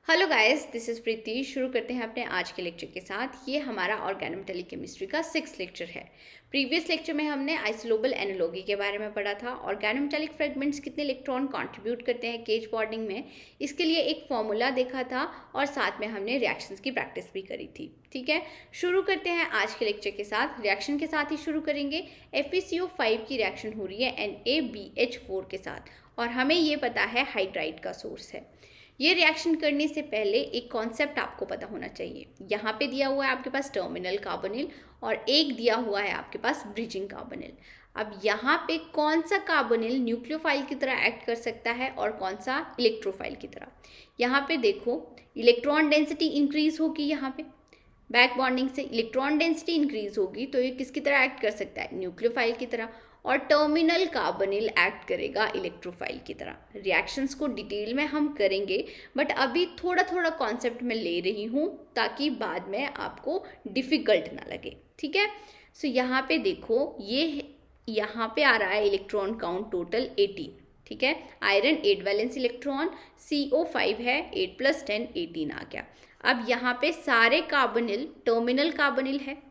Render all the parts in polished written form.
Hello guys, this is प्रीति। शुरू करते हैं अपने आज के लेक्चर के साथ। ये हमारा ऑर्गेनोमेटेलिक केमिस्ट्री का 6th लेक्चर है। प्रीवियस लेक्चर में हमने आइसोलोबल एनालॉगी के बारे में पढ़ा था। ऑर्गेनोमेटेलिक फ्रेगमेंट्स कितने इलेक्ट्रॉन कंट्रीब्यूट करते हैं केज बॉन्डिंग में, इसके लिए एक फॉर्मूला देखा था और साथ में हमने रिएक्शंस की प्रैक्टिस भी करी थी। ठीक है, शुरू करते हैं आज के लेक्चर के साथ। रिएक्शन के साथ ही शुरू करेंगे। FeCO5 की रिएक्शन हो रही है NaBH4 के साथ और हमें ये पता है हाइड्राइड का सोर्स है। ये रिएक्शन करने से पहले एक कॉन्सेप्ट आपको पता होना चाहिए। यहाँ पे दिया हुआ है आपके पास टर्मिनल कार्बोनिल और एक दिया हुआ है आपके पास ब्रिजिंग कार्बोनिल। अब यहाँ पे कौन सा कार्बोनिल न्यूक्लियोफाइल की तरह एक्ट कर सकता है और कौन सा इलेक्ट्रोफाइल की तरह। यहाँ पे देखो, इलेक्ट्रॉन डेंसिटी इंक्रीज होगी। यहाँ पे बैक बॉन्डिंग से इलेक्ट्रॉन डेंसिटी इंक्रीज होगी तो ये किसकी तरह एक्ट कर सकता है, न्यूक्लियोफाइल की तरह। और टर्मिनल कार्बोनिल एक्ट करेगा इलेक्ट्रोफाइल की तरह। रिएक्शंस को डिटेल में हम करेंगे, बट अभी थोड़ा थोड़ा कॉन्सेप्ट मैं ले रही हूँ ताकि बाद में आपको डिफ़िकल्ट ना लगे। ठीक है, सो यहाँ पे देखो, ये यहाँ पे आ रहा है इलेक्ट्रॉन काउंट टोटल 18। ठीक है, आयरन 8 वैलेंस इलेक्ट्रॉन, CO5 है 8 + 10 18 आ गया। अब यहाँ पे सारे कार्बोनिल टर्मिनल कार्बोनिल है।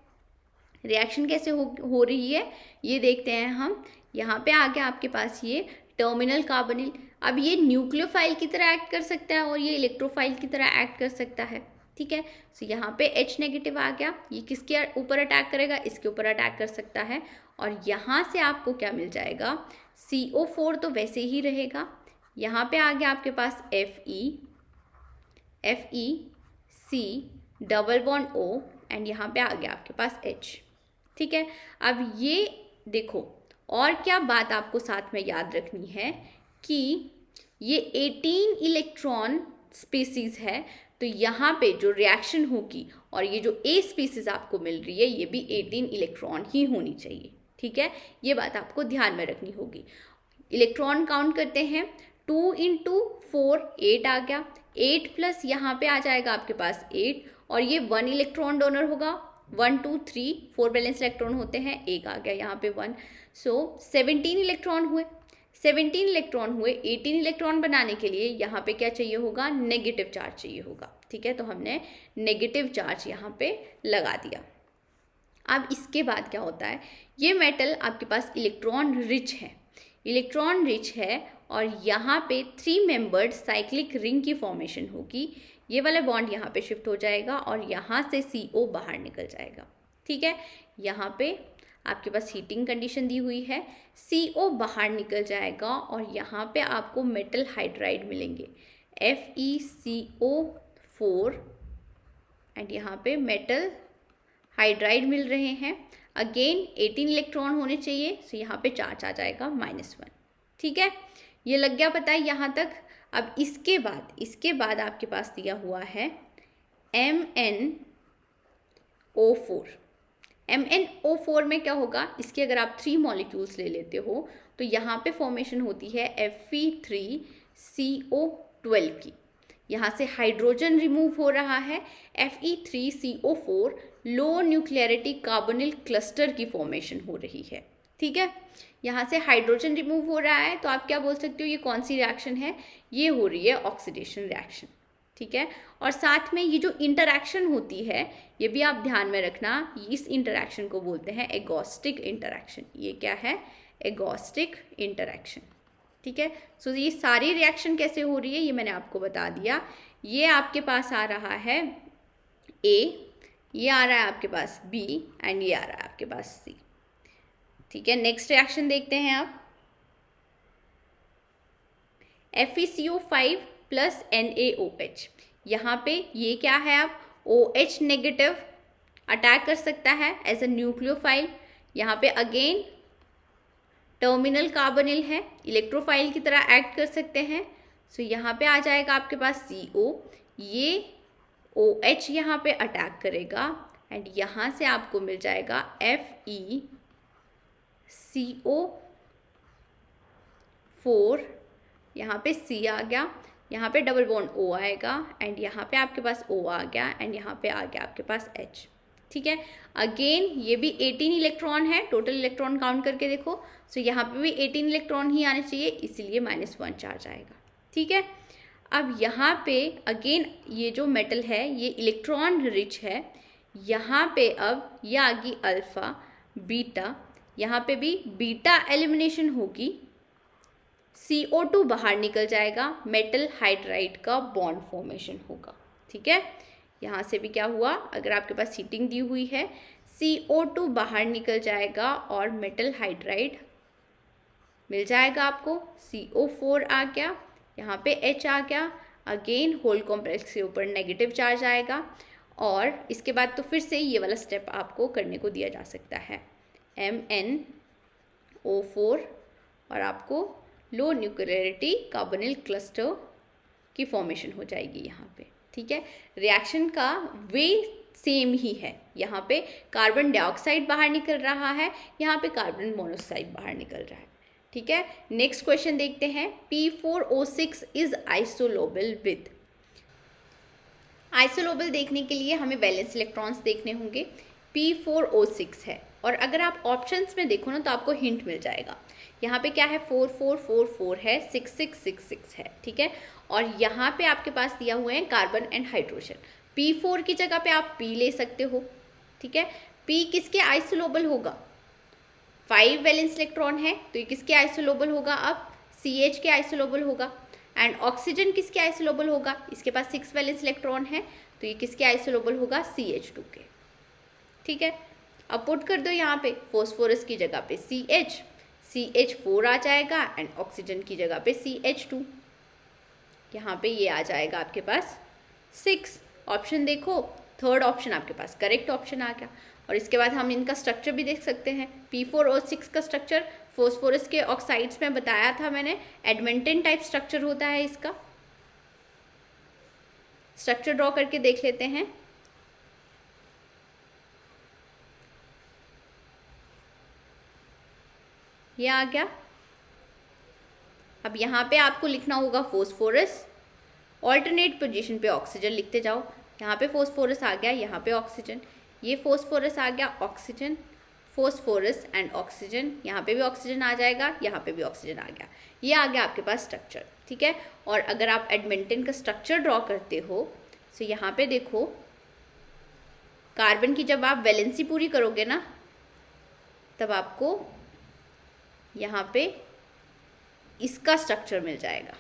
रिएक्शन कैसे हो रही है ये देखते हैं हम। यहाँ पे आ गया आपके पास ये टर्मिनल कार्बोनिल। अब ये न्यूक्लियोफाइल की तरह एक्ट कर सकता है और ये इलेक्ट्रोफाइल की तरह एक्ट कर सकता है। ठीक है, सो यहाँ पे H नेगेटिव आ गया। ये किसके ऊपर अटैक करेगा, इसके ऊपर अटैक कर सकता है। और यहाँ से आपको क्या मिल जाएगा, CO4 तो वैसे ही रहेगा। यहाँ पे आ गया आपके पास Fe C double bond O and यहाँ पे आ गया आपके पास H। ठीक है, अब ये देखो, और क्या बात आपको साथ में याद रखनी है कि ये 18 इलेक्ट्रॉन स्पीसीज है, तो यहाँ पे जो रिएक्शन होगी और ये जो A स्पीसीज आपको मिल रही है ये भी 18 इलेक्ट्रॉन ही होनी चाहिए। ठीक है, ये बात आपको ध्यान में रखनी होगी। इलेक्ट्रॉन काउंट करते हैं, 2 × 4 8 आ गया। 8 प्लस यहाँ पे आ जाएगा आपके पास 8 और ये 1 इलेक्ट्रॉन डोनर होगा। 1 2 3 4 वैलेंस इलेक्ट्रॉन होते हैं, एक आ गया यहाँ पे 1। सो 17 इलेक्ट्रॉन हुए। 17 इलेक्ट्रॉन हुए, 18 इलेक्ट्रॉन बनाने के लिए यहाँ पे क्या चाहिए होगा, नेगेटिव चार्ज चाहिए होगा। ठीक है, तो हमने नेगेटिव चार्ज यहाँ पे लगा दिया। अब इसके बाद क्या होता है, ये मेटल आपके पास इलेक्ट्रॉन रिच है। इलेक्ट्रॉन रिच है और यहाँ पे 3 मेंबर्ड साइक्लिक रिंग की फॉर्मेशन होगी। ये वाला बॉन्ड यहाँ पे शिफ्ट हो जाएगा और यहाँ से CO बाहर निकल जाएगा। ठीक है, यहाँ पे आपके पास हीटिंग कंडीशन दी हुई है, CO बाहर निकल जाएगा और यहाँ पे आपको मेटल हाइड्राइड मिलेंगे, FeCO4 एंड यहाँ पे मेटल हाइड्राइड मिल रहे हैं। अगेन 18 इलेक्ट्रॉन होने चाहिए, सो यहाँ पे चार्ज आ जाएगा -1। ठीक है, ये लग गया पता है यहाँ तक। अब इसके बाद आपके पास दिया हुआ है MnO4। MnO4 में क्या होगा, इसके अगर आप 3 मॉलिक्यूल्स ले लेते हो तो यहाँ पे फॉर्मेशन होती है Fe3CO12 की। यहाँ से हाइड्रोजन रिमूव हो रहा है, Fe3CO4 लो न्यूक्लियरिटी कार्बोनिल क्लस्टर की फॉर्मेशन हो रही है। ठीक है, यहाँ से हाइड्रोजन रिमूव हो रहा है, तो आप क्या बोल सकते हो, ये कौन सी रिएक्शन है, ये हो रही है ऑक्सीडेशन रिएक्शन। ठीक है, और साथ में ये जो इंटरैक्शन होती है ये भी आप ध्यान में रखना, इस इंटरैक्शन को बोलते हैं एगोस्टिक इंटरैक्शन। ये क्या है, एगोस्टिक इंटरैक्शन। ठीक है, सो ये सारी रिएक्शन कैसे हो रही है ये मैंने आपको बता दिया। ये आपके पास आ रहा है A, ये आ रहा है आपके पास B एंड ये आ रहा है आपके पास C। ठीक है, नेक्स्ट रिएक्शन देखते हैं आप। FeCO5 + NaOH। यहाँ पे ये क्या है, आप OH नेगेटिव अटैक कर सकता है एज अ न्यूक्लियोफाइल। यहाँ पे अगेन टर्मिनल कार्बोनिल है, इलेक्ट्रोफाइल की तरह एक्ट कर सकते हैं। सो यहाँ पे आ जाएगा आपके पास CO, ये OH यहाँ पे अटैक करेगा एंड यहाँ से आपको मिल जाएगा FeCO4, यहाँ पे C आ गया, यहाँ पे डबल बॉन्ड O आएगा एंड यहाँ पे आपके पास O आ गया एंड यहाँ पे आ गया आपके पास H। ठीक है, अगेन ये भी 18 इलेक्ट्रॉन है, टोटल इलेक्ट्रॉन काउंट करके देखो। सो यहाँ पे भी 18 इलेक्ट्रॉन ही आने चाहिए, इसीलिए -1 चार्ज आएगा। ठीक है, अब यहाँ पे अगेन ये जो मेटल है ये इलेक्ट्रॉन रिच है, यहाँ पे अब ये आ गई अल्फा बीटा, यहाँ पे भी बीटा एलिमिनेशन होगी, CO2 बाहर निकल जाएगा, मेटल हाइड्राइड का बॉन्ड फॉर्मेशन होगा। ठीक है, यहाँ से भी क्या हुआ, अगर आपके पास हीटिंग दी हुई है CO2 बाहर निकल जाएगा और मेटल हाइड्राइड मिल जाएगा आपको, CO4 आ गया, यहाँ पे H आ गया, अगेन होल कॉम्प्लेक्स के ऊपर नेगेटिव चार्ज आएगा और इसके बाद तो फिर से ये वाला स्टेप आपको करने को दिया जा सकता है, MnO4 और आपको लो न्यूक्लियरिटी कार्बोनिल क्लस्टर की फॉर्मेशन हो जाएगी यहाँ पे। ठीक है, रिएक्शन का वे सेम ही है, यहाँ पे कार्बन डाइऑक्साइड बाहर निकल रहा है, यहाँ पे कार्बन मोनोऑक्साइड बाहर निकल रहा है। ठीक है, नेक्स्ट क्वेश्चन देखते हैं, P4O6 is isolobal with. Isolobal देखने के लिए हमें वैलेंस इलेक्ट्रॉन्स देखने होंगे, P4O6 है और अगर आप ऑप्शंस में देखो ना तो आपको हिंट मिल जाएगा, यहाँ पे क्या है 4444 है, 6666 है। ठीक है, और यहाँ पे आपके पास दिया हुए हैं कार्बन एंड हाइड्रोजन, P4 की जगह पे आप P ले सकते हो। ठीक है, P किसके आइसोलोबल होगा, 5 वैलेंस इलेक्ट्रॉन है तो ये किसके आइसोलोबल होगा, अब CH के आइसोलोबल होगा। एंड ऑक्सीजन किसके आइसोलोबल होगा, इसके पास 6 वैलेंस इलेक्ट्रॉन है तो ये किसके आइसोलोबल होगा, CH2 के। ठीक है, अब पुट कर दो यहाँ पे फॉस्फोरस की जगह पे CH4 आ जाएगा एंड ऑक्सीजन की जगह पे CH2, यहाँ पे ये आ जाएगा आपके पास 6। ऑप्शन देखो, थर्ड ऑप्शन आपके पास करेक्ट ऑप्शन आ गया। और इसके बाद हम इनका स्ट्रक्चर भी देख सकते हैं, P4O6 का स्ट्रक्चर फॉस्फोरस के ऑक्साइड्स में बताया था मैंने, एडमेंटन टाइप स्ट्रक्चर होता है, इसका स्ट्रक्चर ड्रॉ करके देख लेते हैं। ये आ गया, अब यहाँ पे आपको लिखना होगा फॉस्फोरस, ऑल्टरनेट पोजीशन पे ऑक्सीजन लिखते जाओ, यहाँ पे फॉस्फोरस आ गया, यहाँ पे ऑक्सीजन, ये फॉस्फोरस आ गया, ऑक्सीजन, फॉस्फोरस एंड ऑक्सीजन, यहाँ पे भी ऑक्सीजन आ जाएगा, यहाँ पे भी ऑक्सीजन आ गया, ये आ गया आपके पास स्ट्रक्चर। ठीक है, और अगर आप एडमेंटन का स्ट्रक्चर ड्रॉ करते हो तो यहाँ पे देखो, कार्बन की जब आप वैलेंसी पूरी करोगे ना तब आपको यहाँ पे इसका स्ट्रक्चर मिल जाएगा।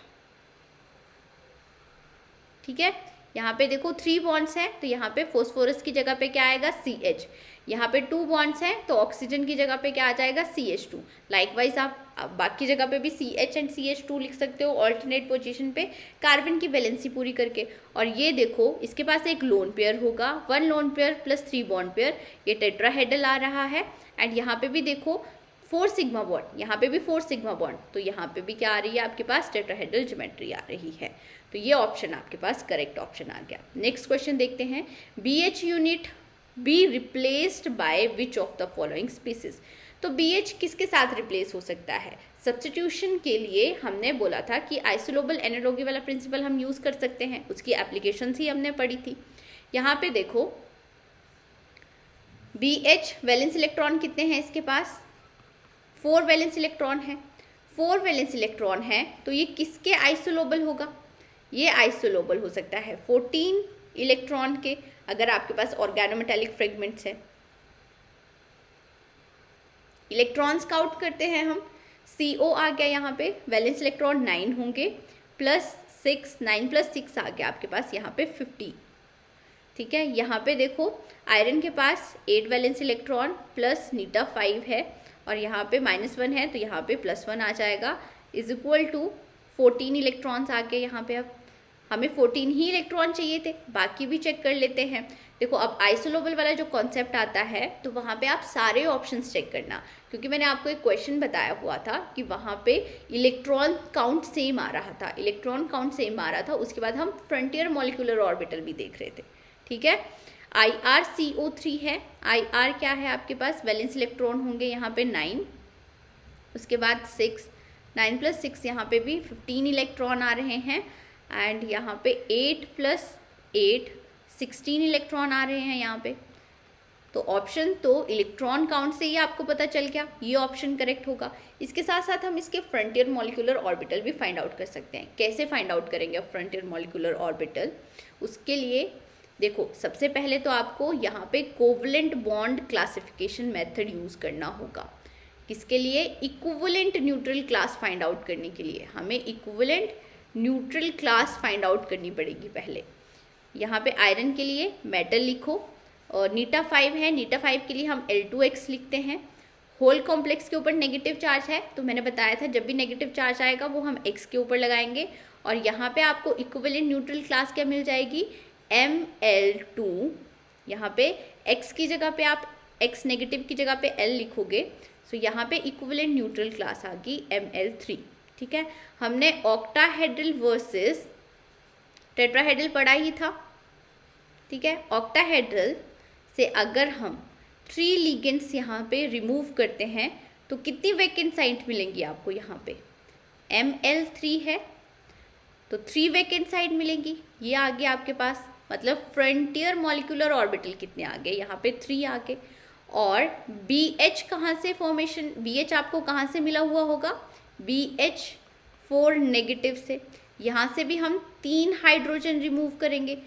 ठीक है, यहाँ पे देखो 3 बॉन्ड्स हैं तो यहाँ पे फॉस्फोरस की जगह पे क्या आएगा, CH, यहाँ पे 2 बॉन्ड्स हैं तो ऑक्सीजन की जगह पे क्या आ जाएगा, CH2। लाइकवाइज आप बाकी जगह पे भी CH एंड CH2 लिख सकते हो ऑल्टरनेट पोजीशन पे कार्बन की वैलेंसी पूरी करके। और ये देखो इसके पास एक लोन पेयर होगा, 1 lone pair plus 3 bond pair, ये टेट्राहेड्रल आ रहा है। एंड यहाँ पे भी देखो 4 सिग्मा बॉन्ड, यहाँ पे भी 4 सिग्मा बॉन्ड, तो यहाँ पे भी क्या आ रही है आपके पास, टेट्राहेड्रल ज्योमेट्री आ रही है। तो ये ऑप्शन आपके पास करेक्ट ऑप्शन आ गया। नेक्स्ट क्वेश्चन देखते हैं, BH unit be replaced by which of the following species. तो BH किसके साथ रिप्लेस हो सकता है, सब्स्टिट्यूशन के लिए हमने बोला था कि आइसोलोबल एनालॉगी वाला प्रिंसिपल हम यूज़ कर सकते हैं, उसकी एप्लीकेशंस ही हमने पढ़ी थी। यहाँ पे देखो BH वैलेंस इलेक्ट्रॉन कितने हैं इसके पास, 4 वैलेंस इलेक्ट्रॉन है, 4 वैलेंस इलेक्ट्रॉन है तो ये किसके आइसोलोबल होगा, ये आइसोलोबल हो सकता है 14 इलेक्ट्रॉन के, अगर आपके पास ऑर्गेनोमेटेलिक फ्रेगमेंट्स है। इलेक्ट्रॉन्स काउंट करते हैं हम, CO आ गया यहाँ पे, वैलेंस इलेक्ट्रॉन 9 होंगे, प्लस 6, 9 प्लस 6 आ गया आपके पास यहाँ पे 50। ठीक है, यहाँ पे देखो आयरन के पास 8 वैलेंस इलेक्ट्रॉन प्लस नीटा 5 है और यहाँ पे -1 है तो यहाँ पे +1 आ जाएगा, इज इक्वल टू 14 इलेक्ट्रॉन्स आ गए यहाँ पे। अब हमें 14 ही इलेक्ट्रॉन चाहिए थे, बाकी भी चेक कर लेते हैं। देखो अब आइसोलोबल वाला जो कॉन्सेप्ट आता है तो वहाँ पे आप सारे ऑप्शंस चेक करना, क्योंकि मैंने आपको एक क्वेश्चन बताया हुआ था कि वहाँ पे इलेक्ट्रॉन काउंट सेम आ रहा था, इलेक्ट्रॉन काउंट सेम आ रहा था, उसके बाद हम फ्रंटियर मॉलिक्यूलर ऑर्बिटल भी देख रहे थे। ठीक है, IrCO3 है, IR क्या है आपके पास, वैलेंस इलेक्ट्रॉन होंगे यहाँ पे 9, उसके बाद 6, 9 प्लस 6 यहाँ पे भी 15 इलेक्ट्रॉन आ रहे हैं एंड यहाँ पे 8 प्लस 8 16 इलेक्ट्रॉन आ रहे हैं यहाँ पे। तो ऑप्शन तो इलेक्ट्रॉन काउंट से ही आपको पता चल गया, ये ऑप्शन करेक्ट होगा। इसके साथ साथ हम इसके फ्रंटियर मॉलिक्यूलर ऑर्बिटल भी फाइंड आउट कर सकते हैं। कैसे फाइंड आउट करेंगे फ्रंटियर मॉलिक्यूलर ऑर्बिटल? उसके लिए देखो, सबसे पहले तो आपको यहाँ पे covalent bond classification method use करना होगा। किसके लिए? Equivalent neutral class find out करने के लिए हमें equivalent neutral class find out करनी पड़ेगी पहले। यहाँ पे आयरन के लिए मेटल लिखो, और नीटा 5 है, नीटा 5 के लिए हम L2X लिखते हैं। होल कॉम्प्लेक्स के ऊपर नेगेटिव चार्ज है, तो मैंने बताया था जब भी नेगेटिव चार्ज आएगा वो हम X के ऊपर लगाएंगे। और यहाँ पे आपको इक्विवेलेंट न्यूट्रल क्लास क्या मिल जाएगी? Ml2। यहाँ पे X की जगह पे आप X नेगेटिव की जगह पे L लिखोगे, सो यहाँ पे इक्विवेलेंट न्यूट्रल क्लास आ गई Ml3। ठीक है, हमने ऑक्टाहेड्रल वर्सेस टेट्राहेड्रल पढ़ा ही था। ठीक है, ऑक्टाहेड्रल से अगर हम 3 लिगेंड्स यहाँ पे रिमूव करते हैं तो कितनी वैकेंट साइट मिलेंगी आपको? यहाँ पे Ml3 है तो 3 वैकेंट साइट मिलेंगी। ये आ गया आपके पास, मतलब फ्रंटियर मॉलिक्यूलर ऑर्बिटल कितने आ गए? यहाँ पे 3 आ गए। और BH कहाँ से फॉर्मेशन, BH आपको कहाँ से मिला हुआ होगा? BH4 नेगेटिव से। यहाँ से भी हम 3 हाइड्रोजन रिमूव करेंगे।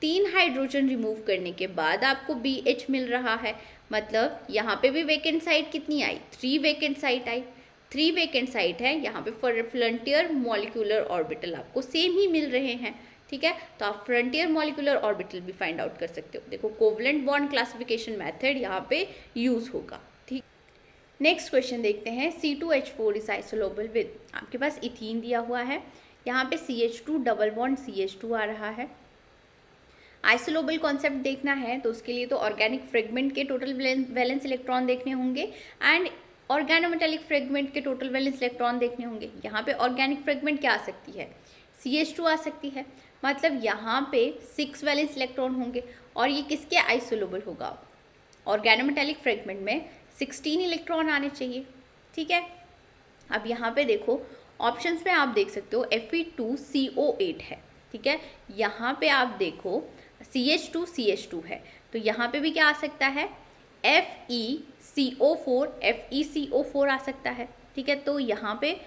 3 हाइड्रोजन रिमूव करने के बाद आपको BH मिल रहा है, मतलब यहाँ पे भी वैकेंट साइट कितनी आई? 3 वैकेंट साइट आई। 3 वैकेंट साइट है यहाँ पे। फ्रंटियर मॉलिक्यूलर ऑर्बिटल आपको सेम ही मिल रहे हैं। ठीक है, तो आप फ्रंटियर मॉलिक्यूलर ऑर्बिटल भी फाइंड आउट कर सकते हो। देखो, कोवलेंट बॉन्ड क्लासिफिकेशन मेथड यहाँ पे यूज होगा। ठीक, नेक्स्ट क्वेश्चन देखते हैं। C2H4 इज आइसोलोबल विद, आपके पास इथीन दिया हुआ है, यहाँ पे CH2 डबल बॉन्ड CH2 आ रहा है। आइसोलोबल कॉन्सेप्ट देखना है तो उसके लिए तो ऑर्गेनिक फ्रेगमेंट के टोटल वैलेंस इलेक्ट्रॉन देखने होंगे एंड ऑर्गेनोमेटेलिक फ्रेगमेंट के टोटल वैलेंस इलेक्ट्रॉन देखने होंगे। यहाँ पे ऑर्गेनिक फ्रेगमेंट क्या आ सकती है? CH2 आ सकती है, मतलब यहाँ पे 6 वैलेंस इलेक्ट्रॉन होंगे। और ये किसके आइसोलोबल होगा? ऑर्गेनोमेटेलिक फ्रेगमेंट में 16 इलेक्ट्रॉन आने चाहिए। ठीक है, अब यहाँ पे देखो ऑप्शंस में आप देख सकते हो Fe2CO8 है। ठीक है, यहाँ पे आप देखो CH2 है, तो यहाँ पे भी क्या आ सकता है? FeCO4 आ सकता है। ठीक है, तो यहाँ पे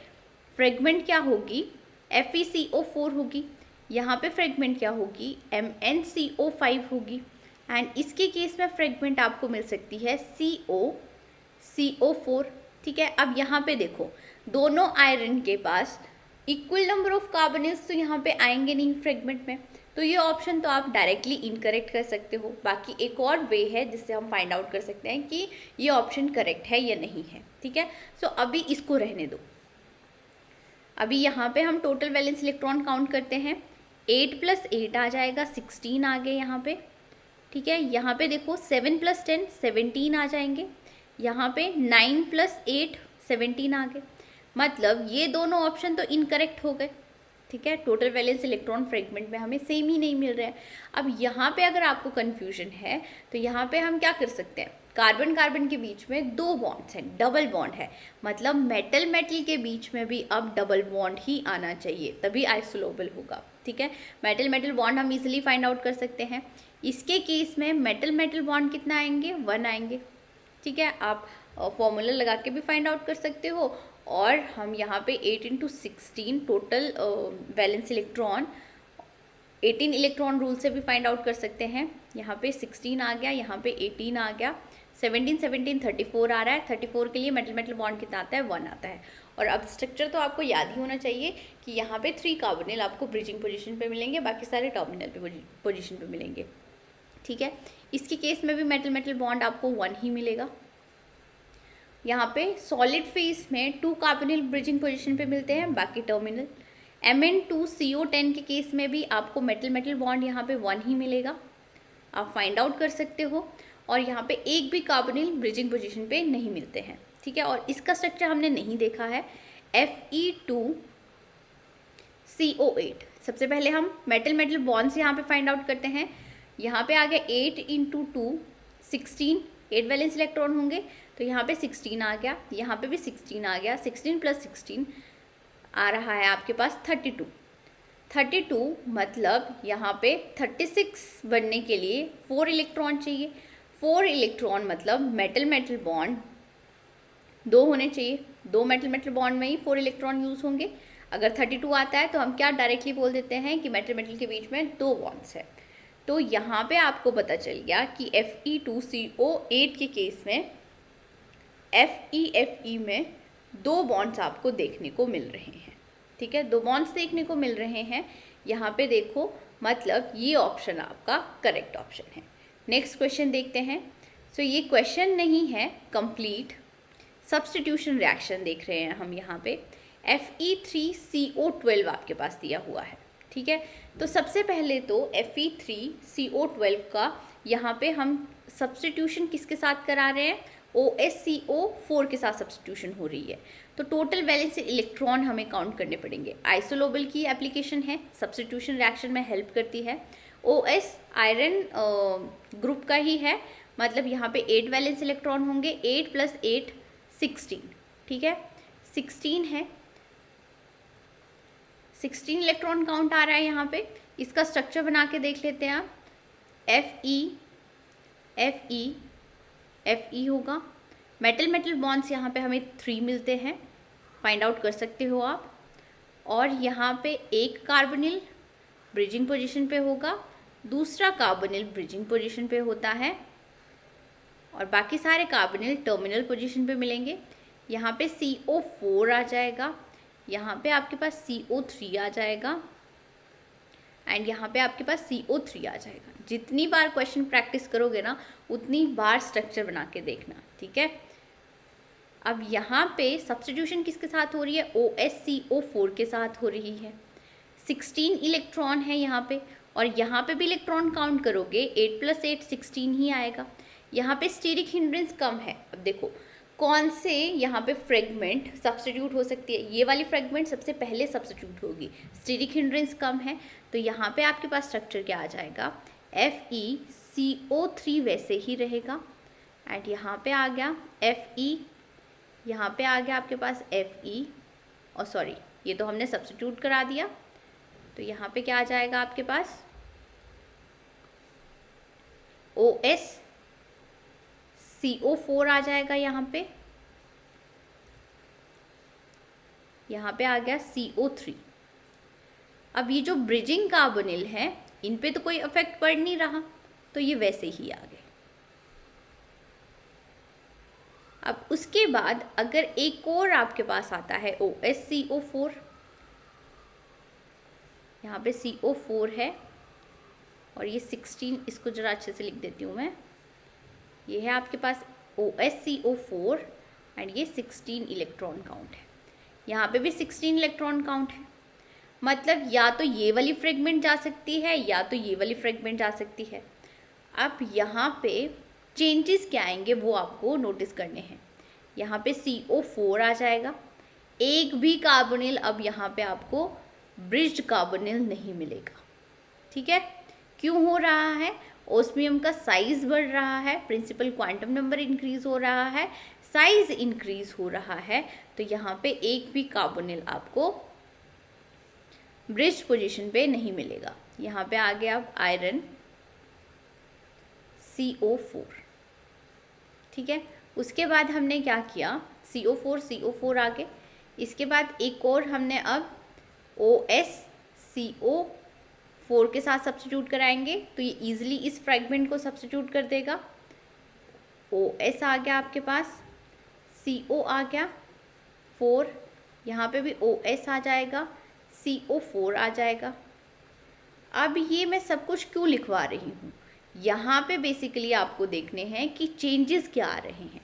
फ्रेगमेंट क्या होगी? FeCO4 होगी। यहाँ पे फ्रेगमेंट क्या होगी? MnCO5 होगी। एंड इसके केस में फ्रेगमेंट आपको मिल सकती है CO4। ठीक है, अब यहाँ पे देखो दोनों आयरन के पास इक्वल नंबर ऑफ कार्बोनिल्स तो यहाँ पे आएंगे नहीं फ्रेगमेंट में, तो ये ऑप्शन तो आप डायरेक्टली इनकरेक्ट कर सकते हो। बाकी एक और वे है जिससे हम फाइंड आउट कर सकते हैं कि ये ऑप्शन करेक्ट है या नहीं है। ठीक है, सो अभी इसको रहने दो। अभी यहाँ पे हम टोटल वैलेंस इलेक्ट्रॉन काउंट करते हैं। 8 + 8 आ जाएगा, 16 आ गए यहाँ पे। ठीक है, यहाँ पे देखो 7 + 10 17 आ जाएंगे। यहाँ पे 9 + 8 17 आ गए, मतलब ये दोनों ऑप्शन तो इनकरेक्ट हो गए। ठीक है, टोटल वैलेंस इलेक्ट्रॉन फ्रेगमेंट में हमें सेम ही नहीं मिल रहा है। अब यहाँ पे अगर आपको कन्फ्यूजन है तो यहाँ पे हम क्या कर सकते हैं? कार्बन कार्बन के बीच में 2 बॉन्ड्स हैं, डबल बॉन्ड है, मतलब मेटल मेटल के बीच में भी अब डबल बॉन्ड ही आना चाहिए, तभी आइसोलोबल होगा। ठीक है, मेटल मेटल बॉन्ड हम इजीली फाइंड आउट कर सकते हैं। इसके केस में मेटल मेटल बॉन्ड कितना आएंगे? 1 आएंगे। ठीक है, आप फॉर्मूला लगा के भी फाइंड आउट कर सकते हो। और हम यहाँ पे 8 × 16 total valence electron 18 electron rule से भी फाइंड आउट कर सकते हैं। यहाँ पे 16 आ गया, यहाँ पे 18 आ गया, 17 34 आ रहा है। 34 के लिए मेटल मेटल बॉन्ड कितना आता है? 1 आता है। और अब स्ट्रक्चर तो आपको याद ही होना चाहिए कि यहाँ पे 3 कार्बोनिल आपको ब्रिजिंग पोजीशन पे मिलेंगे, बाकी सारे टर्मिनल पे पोजीशन पे मिलेंगे। ठीक है, इसके केस में भी मेटल मेटल बॉन्ड आपको 1 ही मिलेगा। यहाँ पे सॉलिड फेस में 2 कार्बोनिल ब्रिजिंग पोजीशन पे मिलते हैं, बाकी टर्मिनल। Mn2CO10 के केस में भी आपको मेटल मेटल बॉन्ड यहाँ पे 1 ही मिलेगा, आप फाइंड आउट कर सकते हो। और यहाँ पे एक भी कार्बोनिल ब्रिजिंग पोजीशन पे नहीं मिलते हैं। ठीक है, और इसका स्ट्रक्चर हमने नहीं देखा है। Fe2CO8, सबसे पहले हम मेटल मेटल बॉन्ड्स यहाँ पे फाइंड आउट करते हैं। यहाँ पे आ गया 8 × 2 16, 8 वैलेंस इलेक्ट्रॉन होंगे, तो यहाँ पे 16 आ गया, यहाँ पे भी 16 आ गया। 16 + 16 आ रहा है आपके पास 32, मतलब यहाँ पे 36 बनने के लिए 4 इलेक्ट्रॉन चाहिए। 4 इलेक्ट्रॉन मतलब मेटल मेटल बॉन्ड 2 होने चाहिए, 2 मेटल मेटल बॉन्ड में ही 4 इलेक्ट्रॉन यूज होंगे। अगर 32 आता है तो हम क्या डायरेक्टली बोल देते हैं कि मेटल मेटल के बीच में 2 बॉन्ड्स है। तो यहाँ पे आपको पता चल गया कि Fe2CO8 के केस में Fe में 2 बॉन्ड्स आपको देखने को मिल रहे हैं। ठीक है, 2 बॉन्ड्स देखने को मिल रहे हैं यहाँ पे देखो, मतलब ये ऑप्शन आपका करेक्ट ऑप्शन है। नेक्स्ट क्वेश्चन देखते हैं। सो ये क्वेश्चन नहीं है, कंप्लीट सब्स्टिट्यूशन रिएक्शन देख रहे हैं हम यहाँ पे। Fe3CO12 आपके पास दिया हुआ है। ठीक है, तो सबसे पहले तो Fe3CO12 का यहाँ पे हम सब्स्टिट्यूशन किसके साथ करा रहे हैं, OSCO4 के साथ सब्स्टिट्यूशन हो रही है। तो टोटल वैलेंस इलेक्ट्रॉन हमें काउंट करने पड़ेंगे। आइसोलोबल की एप्लीकेशन है, सब्स्टिट्यूशन रिएक्शन में हेल्प करती है। OS आयरन ग्रुप का ही है, मतलब यहाँ पे 8 वैलेंस इलेक्ट्रॉन होंगे, 8 + 8 16। ठीक है, 16 है, 16 इलेक्ट्रॉन काउंट आ रहा है यहाँ पे। इसका स्ट्रक्चर बना के देख लेते हैं आप। Fe होगा। मेटल मेटल बॉन्ड्स यहाँ पे हमें 3 मिलते हैं, फाइंड आउट कर सकते हो आप। और यहाँ पे एक कार्बोनिल ब्रिजिंग पोजीशन पे होगा, दूसरा कार्बोनिल ब्रिजिंग पोजीशन पे होता है, और बाकी सारे कार्बोनिल टर्मिनल पोजीशन पे मिलेंगे। यहाँ पे CO4 आ जाएगा, यहाँ पे आपके पास CO3 आ जाएगा, एंड यहाँ पे आपके पास CO3 आ जाएगा। जितनी बार क्वेश्चन प्रैक्टिस करोगे ना, उतनी बार स्ट्रक्चर बना के देखना। ठीक है, अब यहाँ पे सब्स्टिट्यूशन किसके साथ हो रही है, OSCO4 के साथ हो रही है। 16 इलेक्ट्रॉन है यहाँ पे, और यहाँ पे भी इलेक्ट्रॉन काउंट करोगे 8 + 8 16 ही आएगा। यहाँ पे स्टीरिक हिंड्रेंस कम है। अब देखो कौन से यहाँ पे फ्रेगमेंट सब्स्टिट्यूट हो सकती है, ये वाली फ्रेगमेंट सबसे पहले सब्स्टिट्यूट होगी, स्टीरिक हिंड्रेंस कम है। तो यहाँ पे आपके पास स्ट्रक्चर क्या आ जाएगा, FeCO3 वैसे ही रहेगा, एंड यहाँ पे आ गया Fe, यहाँ पे आ गया आपके पास Fe, और सॉरी ये तो हमने सब्स्टिट्यूट करा दिया। तो यहाँ पे क्या आ जाएगा आपके पास, OSCO4 आ जाएगा। यहाँ पे आ गया CO3। अब ये जो ब्रिजिंग कार्बोनिल है, इन पे तो कोई इफेक्ट पड़ नहीं रहा, तो ये वैसे ही आ गए। अब उसके बाद अगर एक और आपके पास आता है OSCO4, यहाँ पे CO4 है, और ये 16, इसको ज़रा अच्छे से लिख देती हूँ मैं। ये है आपके पास OSCO4, एंड ये 16 इलेक्ट्रॉन काउंट है। यहाँ पे भी 16 इलेक्ट्रॉन काउंट है, मतलब या तो ये वाली फ्रेगमेंट जा सकती है या तो ये वाली फ्रेगमेंट जा सकती है। अब यहाँ पे चेंजेस क्या आएंगे वो आपको नोटिस करने हैं। यहाँ पे CO4 आ जाएगा, एक भी कार्बोनिल अब यहाँ पे आपको ब्रिज्ड कार्बोनिल नहीं मिलेगा। ठीक है, क्यों हो रहा है, ओस्मियम का साइज बढ़ रहा है, प्रिंसिपल क्वांटम नंबर इंक्रीज हो रहा है, साइज इंक्रीज हो रहा है, तो यहाँ पे एक भी कार्बोनिल आपको ब्रिज्ड पोजीशन पे नहीं मिलेगा। यहाँ पे आ गया अब आयरन CO4। ठीक है, उसके बाद हमने क्या किया, CO4 आ गए। इसके बाद एक और हमने अब OSCO4 के साथ सब्स्टिट्यूट कराएंगे, तो ये इजीली इस फ्रेगमेंट को सब्स्टिट्यूट कर देगा। OS आ गया आपके पास, CO आ गया 4, यहाँ पे भी OS आ जाएगा, CO4 आ जाएगा। अब ये मैं सब कुछ क्यों लिखवा रही हूँ, यहाँ पे बेसिकली आपको देखने हैं कि चेंजेस क्या आ रहे हैं,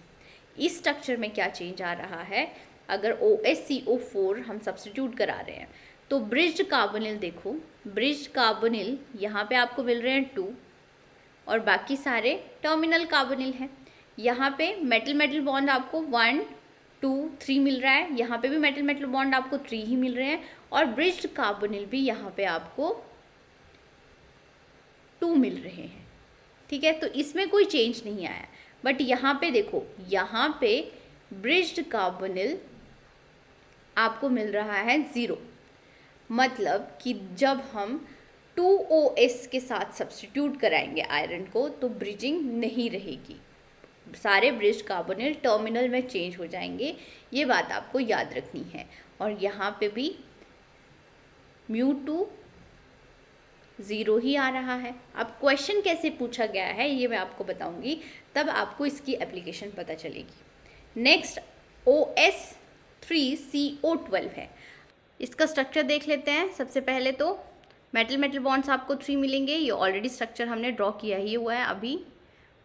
इस स्ट्रक्चर में क्या चेंज आ रहा है। अगर OSCO4 हम सब्स्टिट्यूट करा रहे हैं तो ब्रिज्ड कार्बोनिल देखो, ब्रिज्ड कार्बोनिल यहाँ पे आपको मिल रहे हैं 2, और बाकी सारे टर्मिनल कार्बोनिल हैं। यहाँ पे मेटल मेटल बॉन्ड आपको 1 2 3 मिल रहा है, यहाँ पे भी मेटल मेटल बॉन्ड आपको 3 ही मिल रहे हैं, और ब्रिज्ड कार्बोनिल भी यहाँ पे आपको 2 मिल रहे हैं। ठीक है, तो इसमें कोई चेंज नहीं आया। बट यहाँ पे देखो, यहाँ पे ब्रिज्ड कार्बोनिल आपको मिल रहा है 0, मतलब कि जब हम 2OS के साथ सब्स्टिट्यूट कराएंगे आयरन को तो ब्रिजिंग नहीं रहेगी, सारे ब्रिज कार्बोनिल टर्मिनल में चेंज हो जाएंगे, ये बात आपको याद रखनी है। और यहाँ पे भी μ2 0 ही आ रहा है। अब क्वेश्चन कैसे पूछा गया है ये मैं आपको बताऊंगी, तब आपको इसकी एप्लीकेशन पता चलेगी। नेक्स्ट OS3CO12 है, इसका स्ट्रक्चर देख लेते हैं। सबसे पहले तो मेटल मेटल बॉन्ड्स आपको 3 मिलेंगे, ये ऑलरेडी स्ट्रक्चर हमने ड्रॉ किया ही हुआ है, अभी